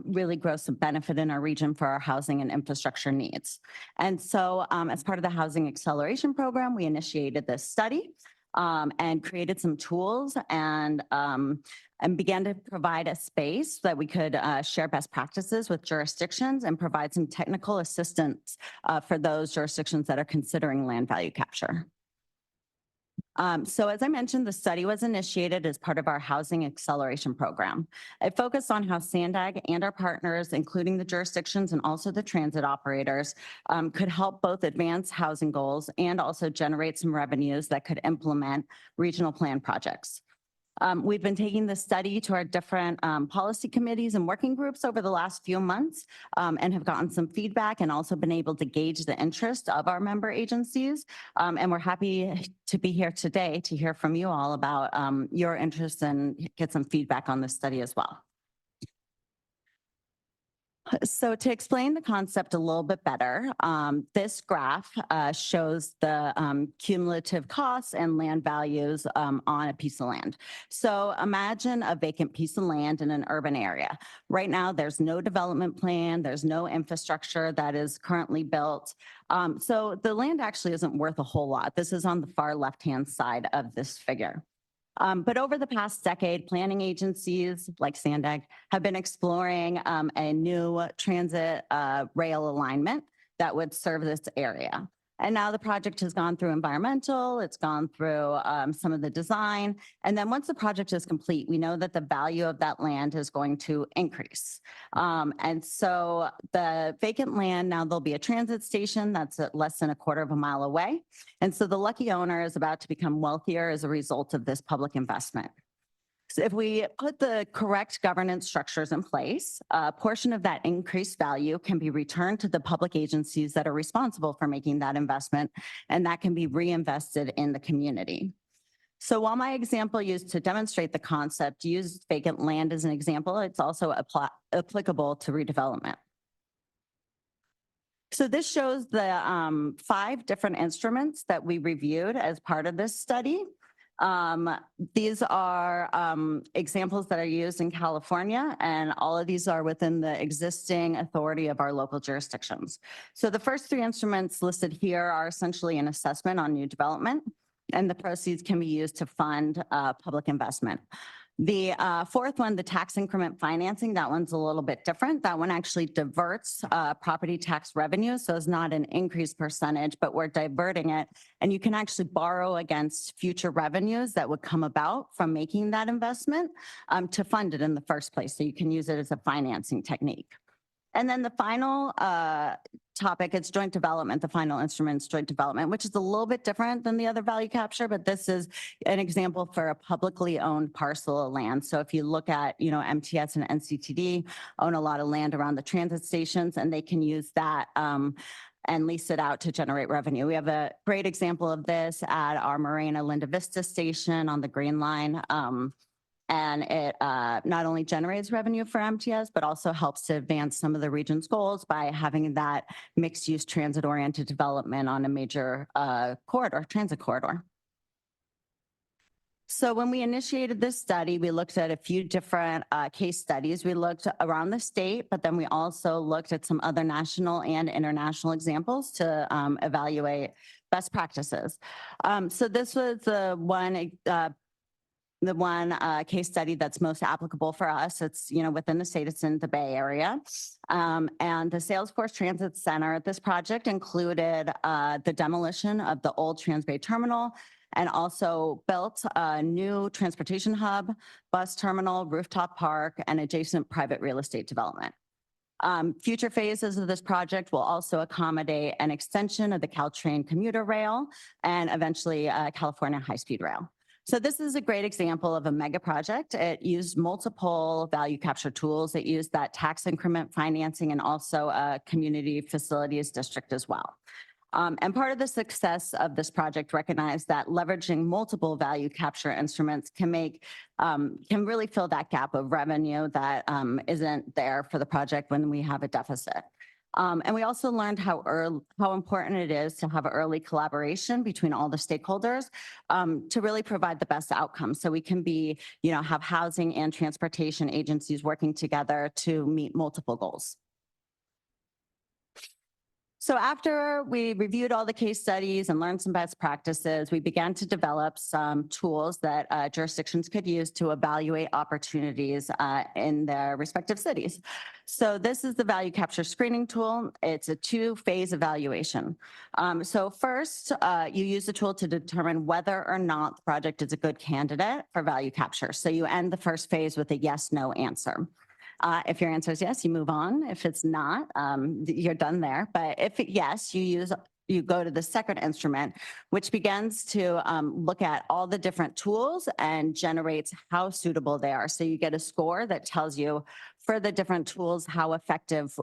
really grow some benefit in our region for our housing and infrastructure needs. And so as part of the Housing Acceleration Program, we initiated this study and created some tools and began to provide a space that we could share best practices with jurisdictions and provide some technical assistance for those jurisdictions that are considering land value capture. So as I mentioned, the study was initiated as part of our Housing Acceleration Program. It focused on how SANDAG and our partners, including the jurisdictions and also the transit operators, could help both advance housing goals and also generate some revenues that could implement regional plan projects. We've been taking this study to our different policy committees and working groups over the last few months and have gotten some feedback and also been able to gauge the interest of our member agencies. And we're happy to be here today to hear from you all about your interest and get some feedback on this study as well. So to explain the concept a little bit better, this graph shows the cumulative costs and land values on a piece of land. So imagine a vacant piece of land in an urban area. Right now, there's no development plan, there's no infrastructure that is currently built. So the land actually isn't worth a whole lot. This is on the far left-hand side of this figure. But over the past decade, planning agencies like SANDAG have been exploring a new transit rail alignment that would serve this area. And now the project has gone through environmental, it's gone through some of the design. And then once the project is complete, we know that the value of that land is going to increase. And so the vacant land, now there'll be a transit station that's at less than a quarter of a mile away. And so the lucky owner is about to become wealthier as a result of this public investment. So if we put the correct governance structures in place, a portion of that increased value can be returned to the public agencies that are responsible for making that investment, and that can be reinvested in the community. So while my example used to demonstrate the concept used vacant land as an example, it's also applicable to redevelopment. So this shows the 5 different instruments that we reviewed as part of this study. These are examples that are used in California, and all of these are within the existing authority of our local jurisdictions. So the first 3 instruments listed here are essentially an assessment on new development, and the proceeds can be used to fund public investment. The 4th one, the tax increment financing, that one's a little bit different. That one actually diverts property tax revenue. So it's not an increased percentage, but we're diverting it. And you can actually borrow against future revenues that would come about from making that investment to fund it in the first place. So you can use it as a financing technique. And then the final topic, it's joint development. The final instrument is joint development, which is a little bit different than the other value capture, but this is an example for a publicly owned parcel of land. So if you look at, MTS and NCTD own a lot of land around the transit stations, and they can use that and lease it out to generate revenue. We have a great example of this at our Morena Linda Vista station on the Green Line. And it not only generates revenue for MTS, but also helps to advance some of the region's goals by having that mixed-use transit-oriented development on a major transit corridor. So when we initiated this study, we looked at a few different case studies. We looked around the state, but then we also looked at some other national and international examples to evaluate best practices. So this was the one case study that's most applicable for us. It's, within the state, it's in the Bay Area. And the Salesforce Transit Center, this project included the demolition of the old Transbay terminal and also built a new transportation hub, bus terminal, rooftop park, and adjacent private real estate development. Future phases of this project will also accommodate an extension of the Caltrain commuter rail and eventually California high-speed rail. So this is a great example of a mega project. It used multiple value capture tools. It used that tax increment financing and also a community facilities district as well. And part of the success of this project recognized that leveraging multiple value capture instruments can really fill that gap of revenue that isn't there for the project when we have a deficit. And we also learned how important it is to have early collaboration between all the stakeholders to really provide the best outcome. So we can have housing and transportation agencies working together to meet multiple goals. So after we reviewed all the case studies and learned some best practices, we began to develop some tools that jurisdictions could use to evaluate opportunities in their respective cities. So this is the value capture screening tool. It's a 2-phase evaluation. So first, you use the tool to determine whether or not the project is a good candidate for value capture. So you end the first phase with a yes/no answer. If your answer is yes, you move on. If it's not, you're done there. But if yes, you go to the second instrument, which begins to look at all the different tools and generates how suitable they are. So you get a score that tells you for the different tools how effective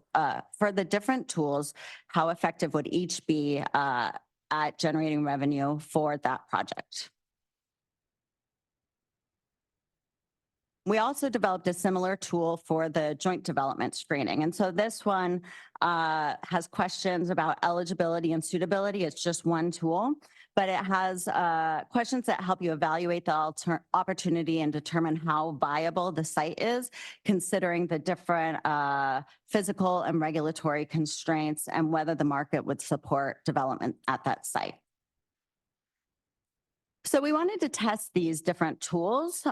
would each be at generating revenue for that project. We also developed a similar tool for the joint development screening. And so this one has questions about eligibility and suitability. It's just one tool, but it has questions that help you evaluate the opportunity and determine how viable the site is, considering the different physical and regulatory constraints and whether the market would support development at that site. So we wanted to test these different tools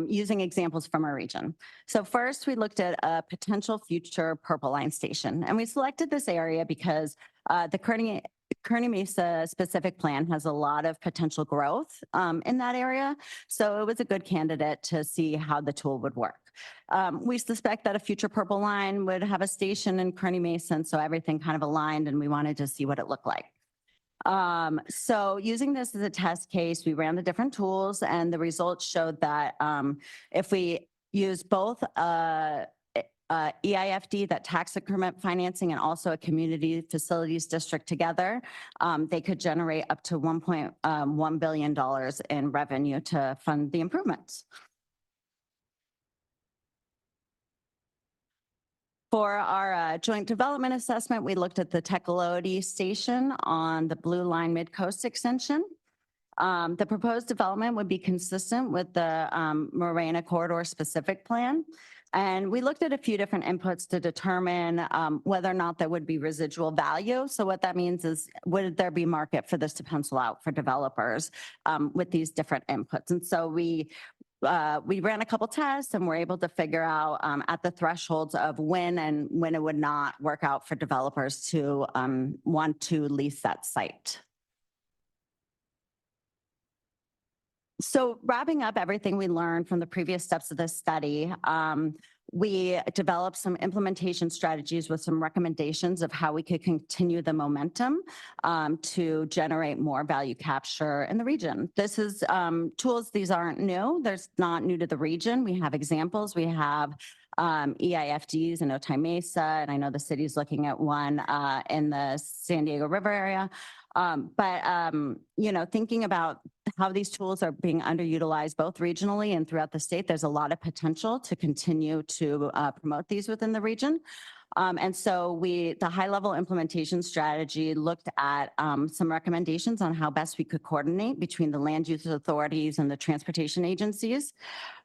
using examples from our region. So first, we looked at a potential future Purple Line station, and we selected this area because the Kearney Mesa specific plan has a lot of potential growth in that area. So it was a good candidate to see how the tool would work. We suspect that a future Purple Line would have a station in Kearney Mesa, and so everything kind of aligned, and we wanted to see what it looked like. So using this as a test case, we ran the different tools and the results showed that if we use both EIFD, that tax increment financing, and also a community facilities district together, they could generate up to $1.1 billion in revenue to fund the improvements. For our joint development assessment, we looked at the Tecolote station on the Blue Line Mid-Coast extension. The proposed development would be consistent with the Morena Corridor specific plan. And we looked at a few different inputs to determine whether or not there would be residual value. So what that means is, would there be market for this to pencil out for developers with these different inputs? And so we ran a couple tests and were able to figure out at the thresholds of when it would not work out for developers to want to lease that site. So wrapping up everything we learned from the previous steps of this study, we developed some implementation strategies with some recommendations of how we could continue the momentum to generate more value capture in the region. This is tools, these aren't new. They're not new to the region. We have examples. We have EIFDs in Otay Mesa, and I know the city's looking at one in the San Diego River area. You know, thinking about how these tools are being underutilized both regionally and throughout the state, there's a lot of potential to continue to promote these within the region. And so the high-level implementation strategy looked at some recommendations on how best we could coordinate between the land use authorities and the transportation agencies,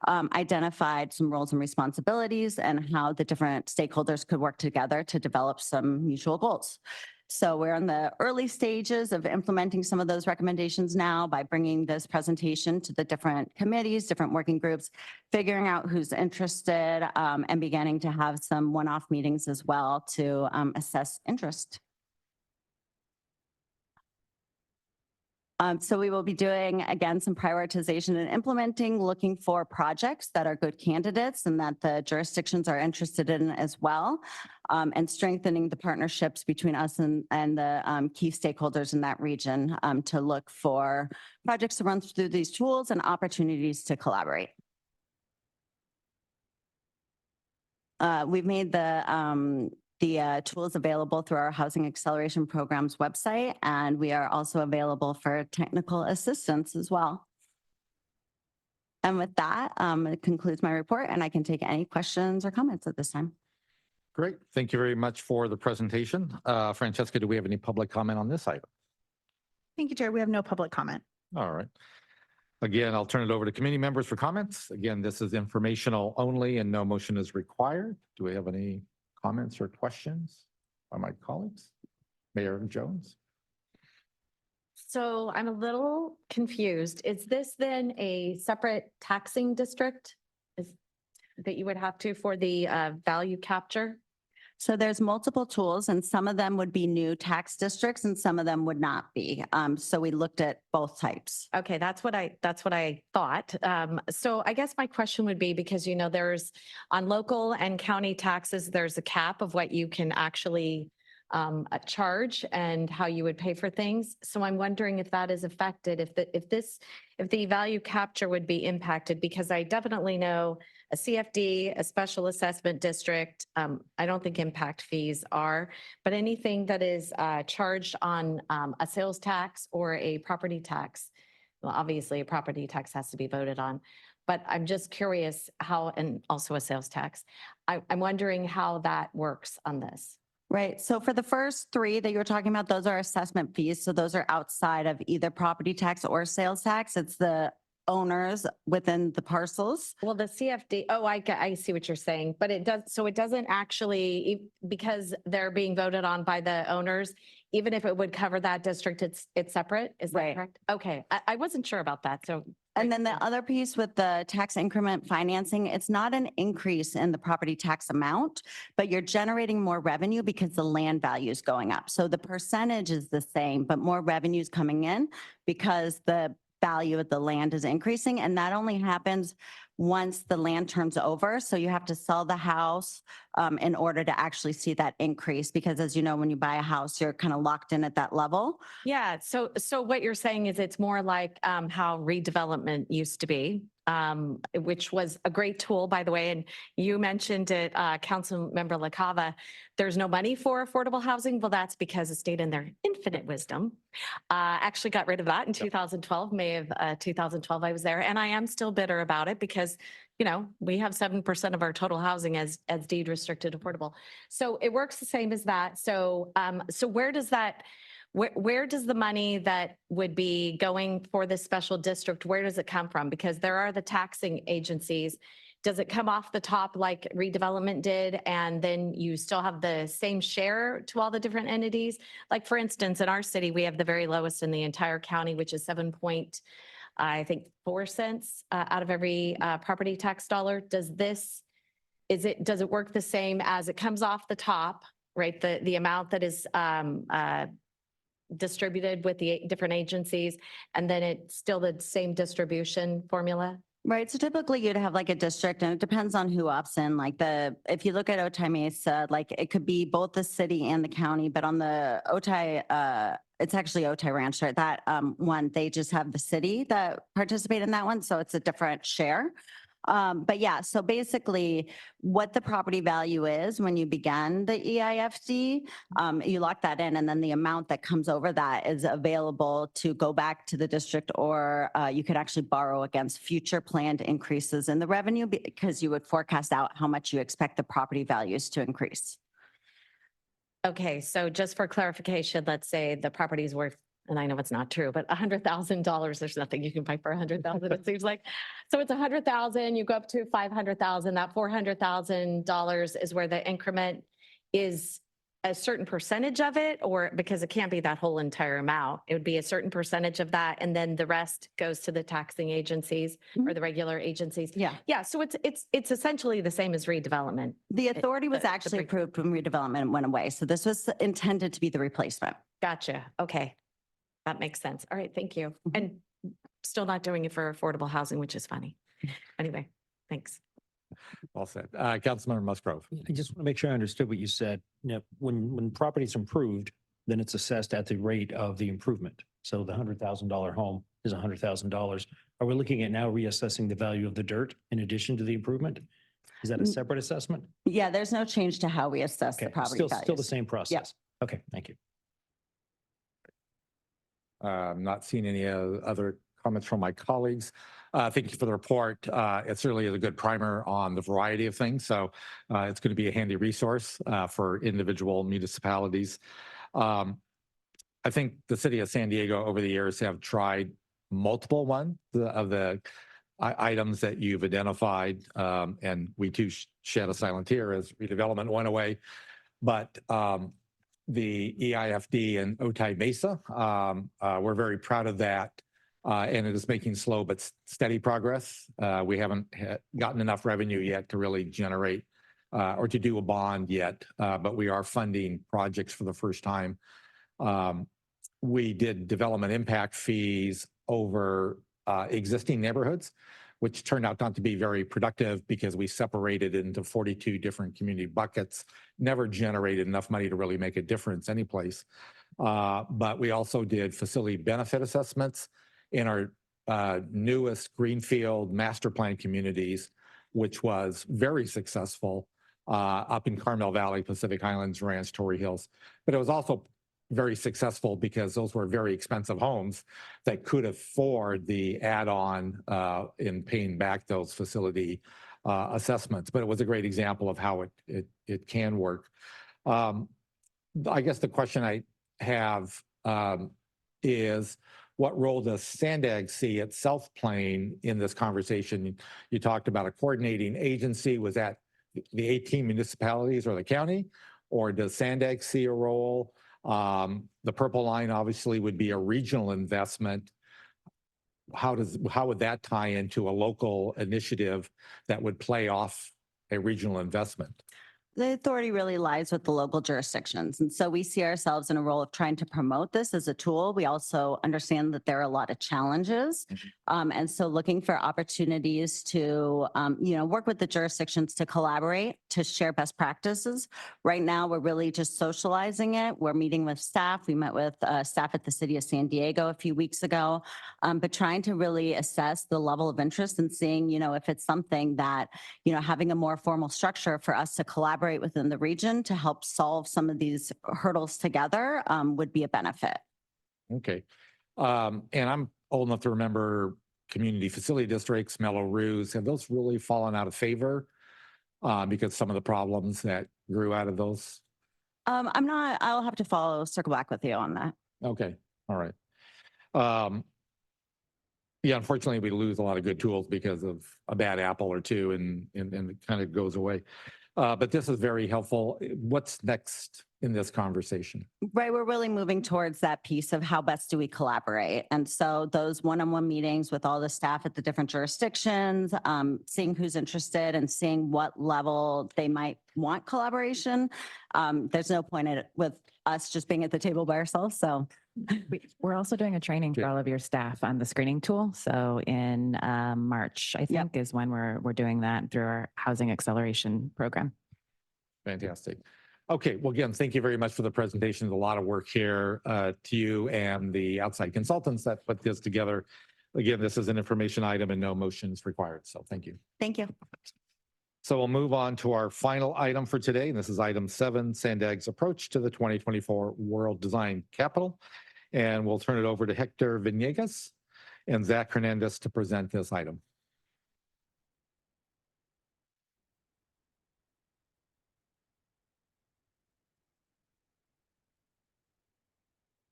identified some roles and responsibilities, and how the different stakeholders could work together to develop some mutual goals. So we're in the early stages of implementing some of those recommendations now by bringing this presentation to the different committees, different working groups, figuring out who's interested, and beginning to have some one-off meetings as well to assess interest. So we will be doing, again, some prioritization and implementing, looking for projects that are good candidates and that the jurisdictions are interested in as well, and strengthening the partnerships between us and the key stakeholders in that region to look for projects to run through these tools and opportunities to collaborate. We've made the tools available through our Housing Acceleration Program's website, and we are also available for technical assistance as well. And with that, it concludes my report, and I can take any questions or comments at this time. Great. Thank you very much for the presentation. Francesca, do we have any public comment on this item? Thank you, Chair. We have no public comment. All right. Again, I'll turn it over to committee members for comments. Again, this is informational only and no motion is required. Do we have any comments or questions by my colleagues? Mayor Jones? So I'm a little confused. Is this then a separate taxing district that you would have to for the value capture? So there's multiple tools, and some of them would be new tax districts and some of them would not be. So we looked at both types. Okay, that's what I thought. So I guess my question would be, because, you know, there's on local and county taxes, there's a cap of what you can actually charge and how you would pay for things. So I'm wondering if that is affected, if the value capture would be impacted, because I definitely know a CFD, a special assessment district, I don't think impact fees are, but anything that is charged on a sales tax or a property tax, well, obviously a property tax has to be voted on, but I'm just curious how, and also a sales tax, I'm wondering how that works on this. Right. So for the first three that you were talking about, those are assessment fees. So those are outside of either property tax or sales tax. It's the owners within the parcels. Well, the CFD, oh, I see what you're saying, but it doesn't actually, because they're being voted on by the owners, even if it would cover that district, it's separate. Is that correct? Okay. I wasn't sure about that. So. And then the other piece with the tax increment financing, it's not an increase in the property tax amount, but you're generating more revenue because the land value is going up. So the percentage is the same, but more revenue is coming in because the value of the land is increasing. And that only happens once the land turns over. So you have to sell the house in order to actually see that increase, because as you know, when you buy a house, you're kind of locked in at that level. Yeah, so what you're saying is it's more like how redevelopment used to be, which was a great tool, by the way. And you mentioned it, Councilmember LaCava, there's no money for affordable housing. Well, that's because the state in their infinite wisdom actually got rid of that in 2012, May of 2012, I was there. And I am still bitter about it because, you know, we have 7% of our total housing as deed restricted affordable. So it works the same as that. So, so where does that, where does the money that would be going for this special district, where does it come from? Because there are the taxing agencies. Does it come off the top like redevelopment did, and then you still have the same share to all the different entities? Like for instance, in our city, we have the very lowest in the entire county, which is 7.4 cents out of every property tax dollar. Does it work the same as it comes off the top, right? The amount that is distributed with the different agencies, and then it's still the same distribution formula? Right. So typically you'd have like a district, and it depends on who opts in. Like if you look at Otay Mesa, like it could be both the city and the county, but on the Otay, it's actually Otay Ranch, right? That one, they just have the city that participate in that one. So it's a different share. But yeah, so basically what the property value is when you began the EIFD, you lock that in, and then the amount that comes over that is available to go back to the district, or you could actually borrow against future planned increases in the revenue, because you would forecast out how much you expect the property values to increase. Okay, so just for clarification, let's say the property is worth, and I know it's not true, but $100,000, there's nothing you can buy for $100,000, it seems like. So it's $100,000, you go up to $500,000, that $400,000 is where the increment is a certain percentage of it, or because it can't be that whole entire amount, it would be a certain percentage of that, and then the rest goes to the taxing agencies or the regular agencies. Yeah. Yeah, so it's essentially the same as redevelopment. The authority was actually approved when redevelopment went away. So this was intended to be the replacement. Gotcha, okay. That makes sense. All right, thank you. And still not doing it for affordable housing, which is funny. Anyway, thanks. Well said. Councilmember Musgrove. I just want to make sure I understood what you said. You know, when property's improved, then it's assessed at the rate of the improvement. So the $100,000 home is $100,000. Are we looking at now reassessing the value of the dirt in addition to the improvement? Is that a separate assessment? Yeah, there's no change to how we assess the property values. Still the same process. Okay, thank you. Not seeing any other comments from my colleagues. Thank you for the report. It certainly is a good primer on the variety of things. So it's going to be a handy resource for individual municipalities. I think the city of San Diego over the years have tried multiple of the items that you've identified. And we too shed a silent tear as redevelopment went away. But the EIFD and Otay Mesa, we're very proud of that. And it is making slow but steady progress. We haven't gotten enough revenue yet to really generate or to do a bond yet, but we are funding projects for the first time. We did development impact fees over existing neighborhoods, which turned out not to be very productive because we separated into 42 different community buckets, never generated enough money to really make a difference anyplace. But we also did facility benefit assessments in our newest Greenfield master plan communities, which was very successful up in Carmel Valley, Pacific Highlands, Ranch, Torrey Hills. But it was also very successful because those were very expensive homes that could afford the add-on in paying back those facility assessments. But it was a great example of how it can work. I guess the question I have is, what role does SANDAG see itself playing in this conversation? You talked about a coordinating agency. Was that the 18 municipalities or the county? Or does SANDAG see a role? The purple line obviously would be a regional investment. How would that tie into a local initiative that would play off a regional investment? The authority really lies with the local jurisdictions. And so we see ourselves in a role of trying to promote this as a tool. We also understand that there are a lot of challenges. And so looking for opportunities to, work with the jurisdictions to collaborate, to share best practices. Right now, we're really just socializing it. We're meeting with staff. We met with staff at the city of San Diego a few weeks ago, but trying to really assess the level of interest and seeing, if it's something that, having a more formal structure for us to collaborate within the region to help solve some of these hurdles together would be a benefit. Okay. And I'm old enough to remember community facility districts, Mello-Roos. Have those really fallen out of favor because some of the problems that grew out of those? I'll have to circle back with you on that. Okay. All right. Yeah, unfortunately, we lose a lot of good tools because of a bad apple or two and it kind of goes away. But this is very helpful. What's next in this conversation? Right, we're really moving towards that piece of how best do we collaborate. And so those one-on-one meetings with all the staff at the different jurisdictions, seeing who's interested and seeing what level they might want collaboration. There's no point with us just being at the table by ourselves, so. We're also doing a training for all of your staff on the screening tool. So in March, I think, is when we're doing that through our housing acceleration program. Fantastic. Okay, well, again, thank you very much for the presentation. There's a lot of work here to you and the outside consultants that put this together. Again, this is an information item and no motions required. So thank you. Thank you. So we'll move on to our final item for today. And this is item 7, SANDAG's approach to the 2024 World Design Capital. And we'll turn it over to Hector Vinegas and Zach Hernandez to present this item.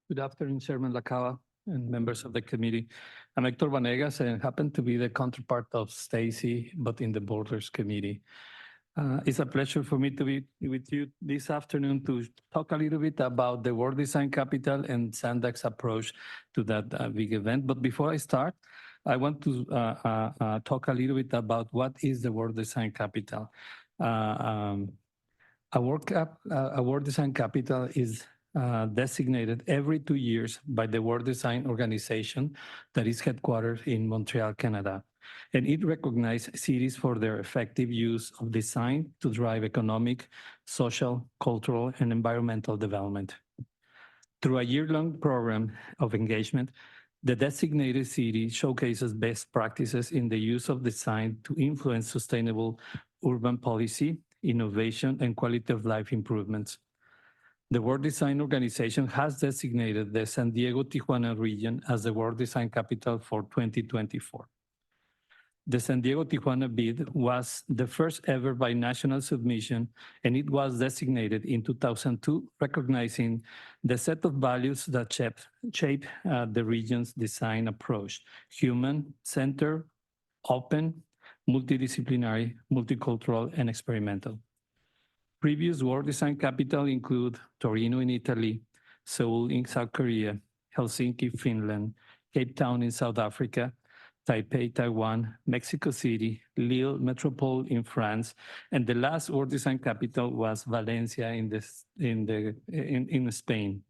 Good afternoon, Chairman Lakawa and members of the committee. I'm Hector Vanegas and happen to be the counterpart of Stacy, but in the Borders Committee. It's a pleasure for me to be with you this afternoon to talk a little bit about the World Design Capital and SANDAG's approach to that big event. But before I start, I want to talk a little bit about what is the World Design Capital. A World Design Capital is designated every 2 years by the World Design Organization that is headquartered in Montreal, Canada. And it recognizes cities for their effective use of design to drive economic, social, cultural, and environmental development. Through a year-long program of engagement, the designated city showcases best practices in the use of design to influence sustainable urban policy, innovation, and quality of life improvements. The World Design Organization has designated the San Diego-Tijuana region as the World Design Capital for 2024. The San Diego-Tijuana bid was the first ever binational submission, and it was designated in 2002, recognizing the set of values that shape the region's design approach: human-centered, open, multidisciplinary, multicultural, and experimental. Previous World Design Capital include Torino in Italy, Seoul in South Korea, Helsinki, Finland, Cape Town in South Africa, Taipei, Taiwan, Mexico City, Lille Metropole in France, and the last World Design Capital was Valencia in Spain.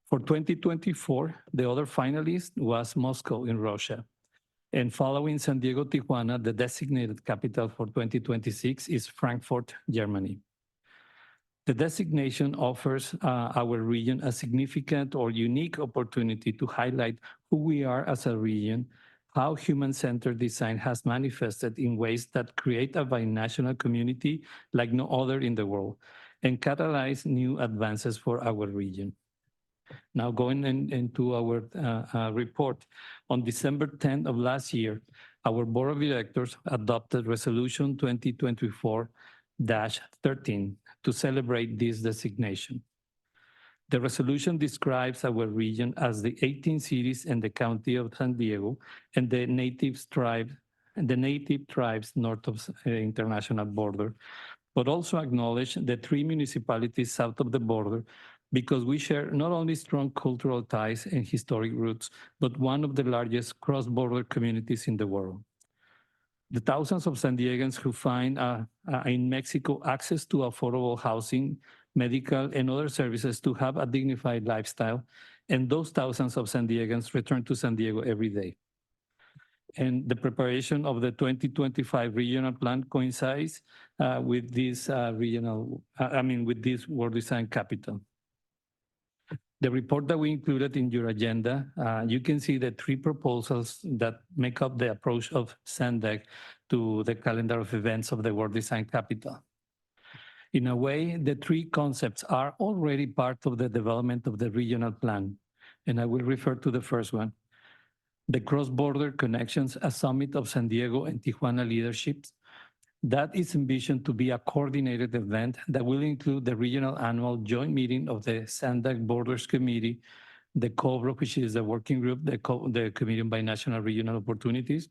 For 2024, the other finalist was Moscow in Russia. And following San Diego, Tijuana, the designated capital for 2026 is Frankfurt, Germany. The designation offers our region a significant or unique opportunity to highlight who we are as a region, how human-centered design has manifested in ways that create a binational community like no other in the world, and catalyze new advances for our region. Now going into our report, on December 10th of last year, our Board of Directors adopted Resolution 2024-13 to celebrate this designation. The resolution describes our region as the 18 cities in the county of San Diego and the native tribes north of the international border, but also acknowledge the 3 municipalities south of the border because we share not only strong cultural ties and historic roots, but one of the largest cross-border communities in the world. The thousands of San Diegans who find in Mexico access to affordable housing, medical, and other services to have a dignified lifestyle. And those thousands of San Diegans return to San Diego every day. And the preparation of the 2025 regional plan coincides with this with this World Design Capital. The report that we included in your agenda, you can see the three proposals that make up the approach of SANDAG to the calendar of events of the World Design Capital. In a way, the three concepts are already part of the development of the regional plan, and I will refer to the first one. The Cross-Border Connections, a summit of San Diego and Tijuana leaderships. That is envisioned to be a coordinated event that will include the regional annual joint meeting of the SANDAG Borders Committee, the COBRO, which is the working group, the Committee on Binational Regional Opportunities,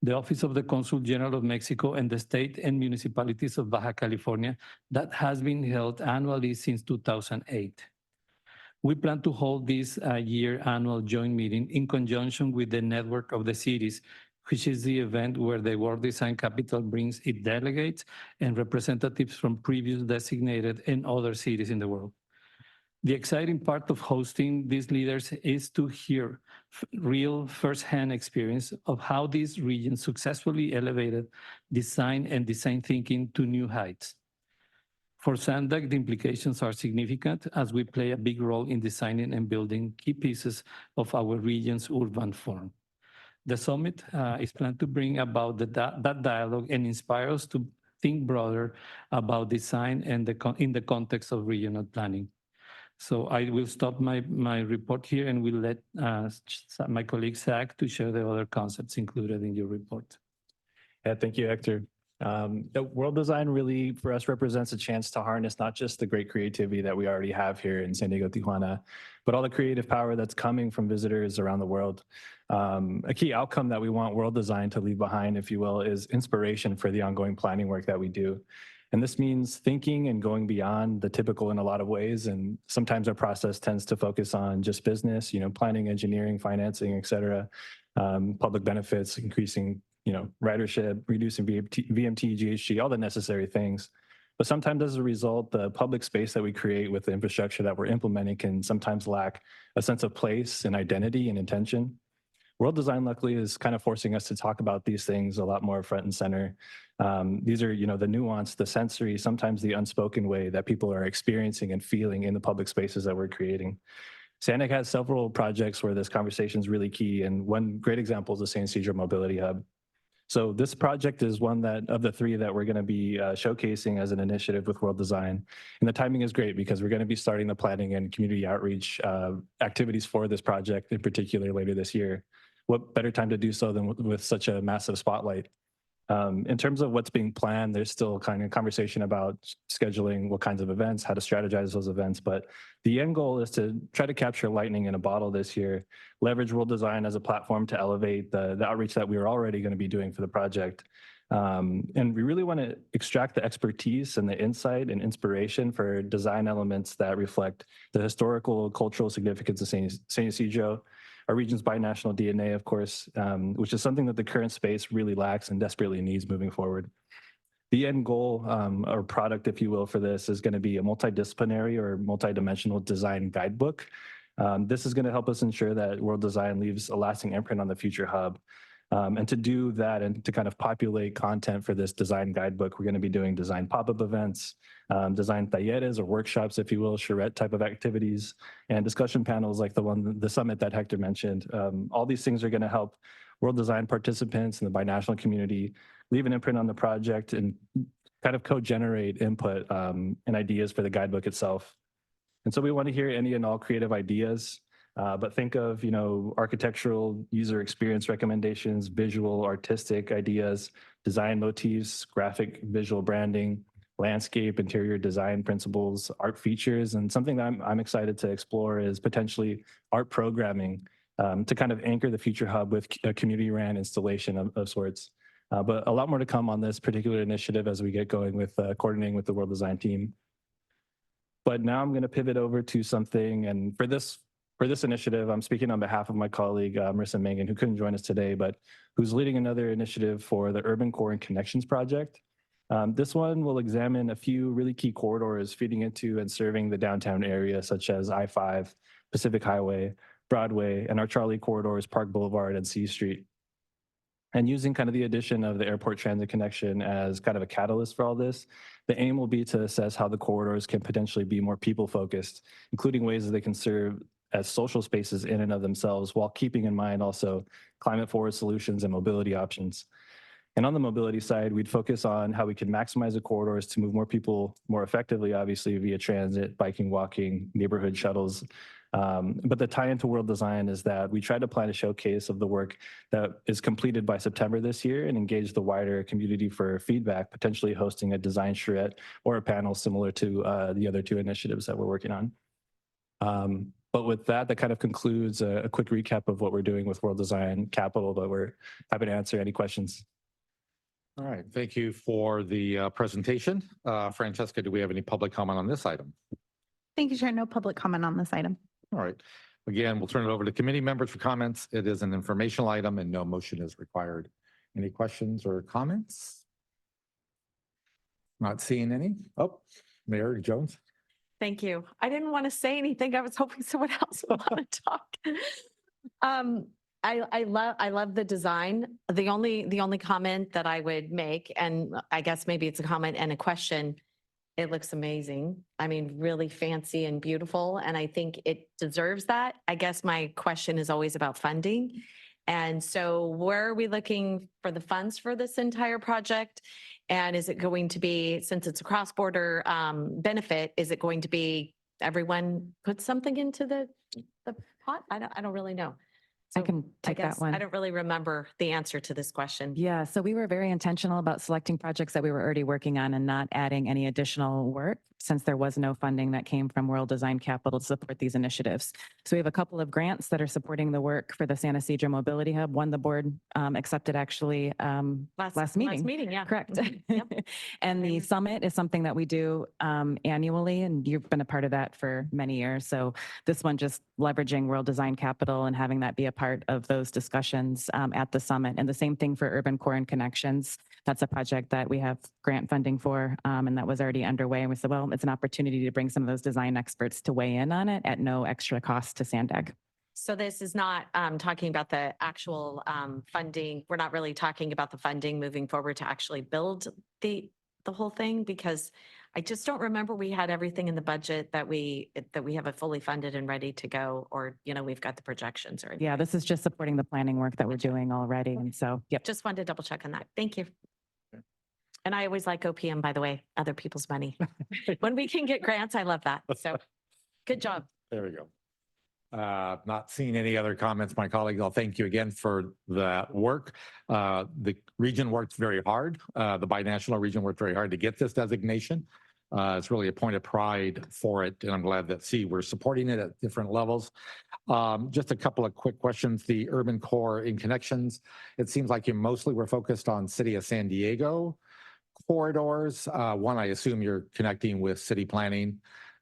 the Office of the Consul General of Mexico, and the state and municipalities of Baja California that has been held annually since 2008. We plan to hold this year annual joint meeting in conjunction with the Network of the Cities, which is the event where the World Design Capital brings its delegates and representatives from previous designated and other cities in the world. The exciting part of hosting these leaders is to hear real firsthand experience of how these regions successfully elevated design and design thinking to new heights. For SANDAG, the implications are significant as we play a big role in designing and building key pieces of our region's urban form. The summit is planned to bring about that dialogue and inspire us to think broader about design and in the context of regional planning. So I will stop my report here and will let my colleague Zach to share the other concepts included in your report. Yeah, thank you, Hector. The World Design really, for us, represents a chance to harness not just the great creativity that we already have here in San Diego, Tijuana, but all the creative power that's coming from visitors around the world. A key outcome that we want World Design to leave behind, if you will, is inspiration for the ongoing planning work that we do. And this means thinking and going beyond the typical in a lot of ways. And sometimes our process tends to focus on just business, planning, engineering, financing, et cetera, public benefits, increasing ridership, reducing VMT, GHG, all the necessary things. But sometimes as a result, the public space that we create with the infrastructure that we're implementing can sometimes lack a sense of place and identity and intention. World Design, luckily, is kind of forcing us to talk about these things a lot more front and center. These are, the nuance, the sensory, sometimes the unspoken way that people are experiencing and feeling in the public spaces that we're creating. SANDAG has several projects where this conversation is really key, and one great example is the San Ysidro Mobility Hub. So this project is one of the three that we're going to be showcasing as an initiative with World Design. And the timing is great because we're going to be starting the planning and community outreach activities for this project in particular later this year. What better time to do so than with such a massive spotlight? In terms of what's being planned, there's still kind of conversation about scheduling what kinds of events, how to strategize those events. But the end goal is to try to capture lightning in a bottle this year, leverage World Design as a platform to elevate the outreach that we were already going to be doing for the project. And we really want to extract the expertise and the insight and inspiration for design elements that reflect the historical, cultural significance of San Ysidro, our region's binational DNA, of course, which is something that the current space really lacks and desperately needs moving forward. The end goal or product, if you will, for this is going to be a multidisciplinary or multidimensional design guidebook. This is going to help us ensure that World Design leaves a lasting imprint on the future hub. And to do that and to kind of populate content for this design guidebook, we're going to be doing design pop-up events, design talleres or workshops, if you will, charrette type of activities, and discussion panels like the summit that Hector mentioned. All these things are going to help World Design participants and the binational community leave an imprint on the project and kind of co-generate input and ideas for the guidebook itself. And so we want to hear any and all creative ideas. But think of, architectural user experience recommendations, visual, artistic ideas, design motifs, graphic, visual branding, landscape, interior design principles, art features. And something that I'm excited to explore is potentially art programming to kind of anchor the future hub with a community-ran installation of sorts. But a lot more to come on this particular initiative as we get going with coordinating with the World Design team. But now I'm going to pivot over to something, and for this For this initiative, I'm speaking on behalf of my colleague, Marissa Mangan, who couldn't join us today, but who's leading another initiative for the Urban Core and Connections Project. This one will examine a few really key corridors feeding into and serving the downtown area, such as I-5, Pacific Highway, Broadway, and our Charlie corridors, Park Boulevard and C Street. And using kind of the addition of the airport transit connection as kind of a catalyst for all this, the aim will be to assess how the corridors can potentially be more people-focused, including ways that they can serve as social spaces in and of themselves, while keeping in mind also climate-forward solutions and mobility options. And on the mobility side, we'd focus on how we can maximize the corridors to move more people more effectively, obviously via transit, biking, walking, neighborhood shuttles. But the tie into world design is that we try to plan a showcase of the work that is completed by September this year and engage the wider community for feedback, potentially hosting a design charrette or a panel similar to the other two initiatives that we're working on. But with that, that kind of concludes a quick recap of what we're doing with World Design Capital, but we're happy to answer any questions. All right, thank you for the presentation. Francesca, do we have any public comment on this item? Thank you, Chair. No public comment on this item. All right. Again, we'll turn it over to committee members for comments. It is an informational item and no motion is required. Any questions or comments? Not seeing any. Oh, Mayor Jones. Thank you. I didn't want to say anything. I was hoping someone else would want to talk. I love the design. The only comment that I would make, and I guess maybe it's a comment and a question, it looks amazing. I mean, really fancy and beautiful, and I think it deserves that. I guess my question is always about funding. And so where are we looking for the funds for this entire project? And is it going to be, since it's a cross-border benefit, is it going to be everyone put something into the pot? I don't really know. I can take that one. I don't really remember the answer to this question. Yeah, so we were very intentional about selecting projects that we were already working on and not adding any additional work, since there was no funding that came from World Design Capital to support these initiatives. So we have a couple of grants that are supporting the work for the San Ysidro Mobility Hub. One the board accepted actually last meeting. Last meeting, yeah. Correct. Yep. And the summit is something that we do annually, and you've been a part of that for many years. So this one just leveraging World Design Capital and having that be a part of those discussions at the summit. And the same thing for Urban Core and Connections. That's a project that we have grant funding for, and that was already underway. And we said, well, it's an opportunity to bring some of those design experts to weigh in on it at no extra cost to SANDAG. So this is not talking about the actual funding. We're not really talking about the funding moving forward to actually build the whole thing, because I just don't remember we had everything in the budget that we have it fully funded and ready to go, or, you know, we've got the projections or anything. Yeah, this is just supporting the planning work that we're doing already. And so, yep. Just wanted to double check on that. Thank you. And I always like OPM, by the way, other people's money. When we can get grants, I love that. So good job. There we go. Not seeing any other comments, my colleagues, I'll thank you again for that work. The region worked very hard. The binational region worked very hard to get this designation. It's really a point of pride for it, and I'm glad that, we're supporting it at different levels. Just a couple of quick questions. The Urban Core in Connections, it seems like you mostly were focused on City of San Diego corridors. One, I assume you're connecting with city planning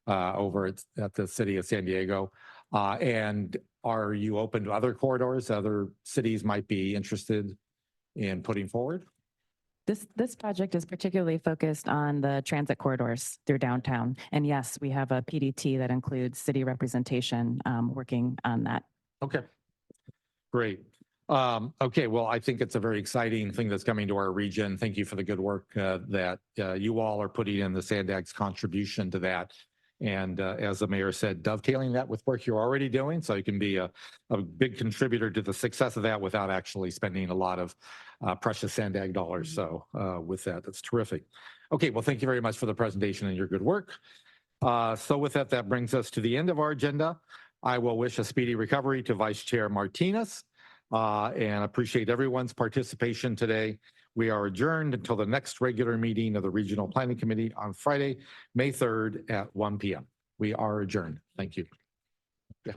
over at the City of San Diego. And are you open to other corridors other cities might be interested in putting forward? This project is particularly focused on the transit corridors through downtown. And yes, we have a PDT that includes city representation working on that. Okay, great. Okay, well, I think it's a very exciting thing that's coming to our region. Thank you for the good work that you all are putting in, the SANDAG's contribution to that. And as the mayor said, dovetailing that with work you're already doing, so you can be a big contributor to the success of that without actually spending a lot of precious SANDAG dollars. So with that, that's terrific. Okay, well, thank you very much for the presentation and your good work. So with that, that brings us to the end of our agenda. I will wish a speedy recovery to Vice Chair Martinez and appreciate everyone's participation today. We are adjourned until the next regular meeting of the Regional Planning Committee on Friday, May 3rd at 1 p.m. We are adjourned. Thank you. Yeah.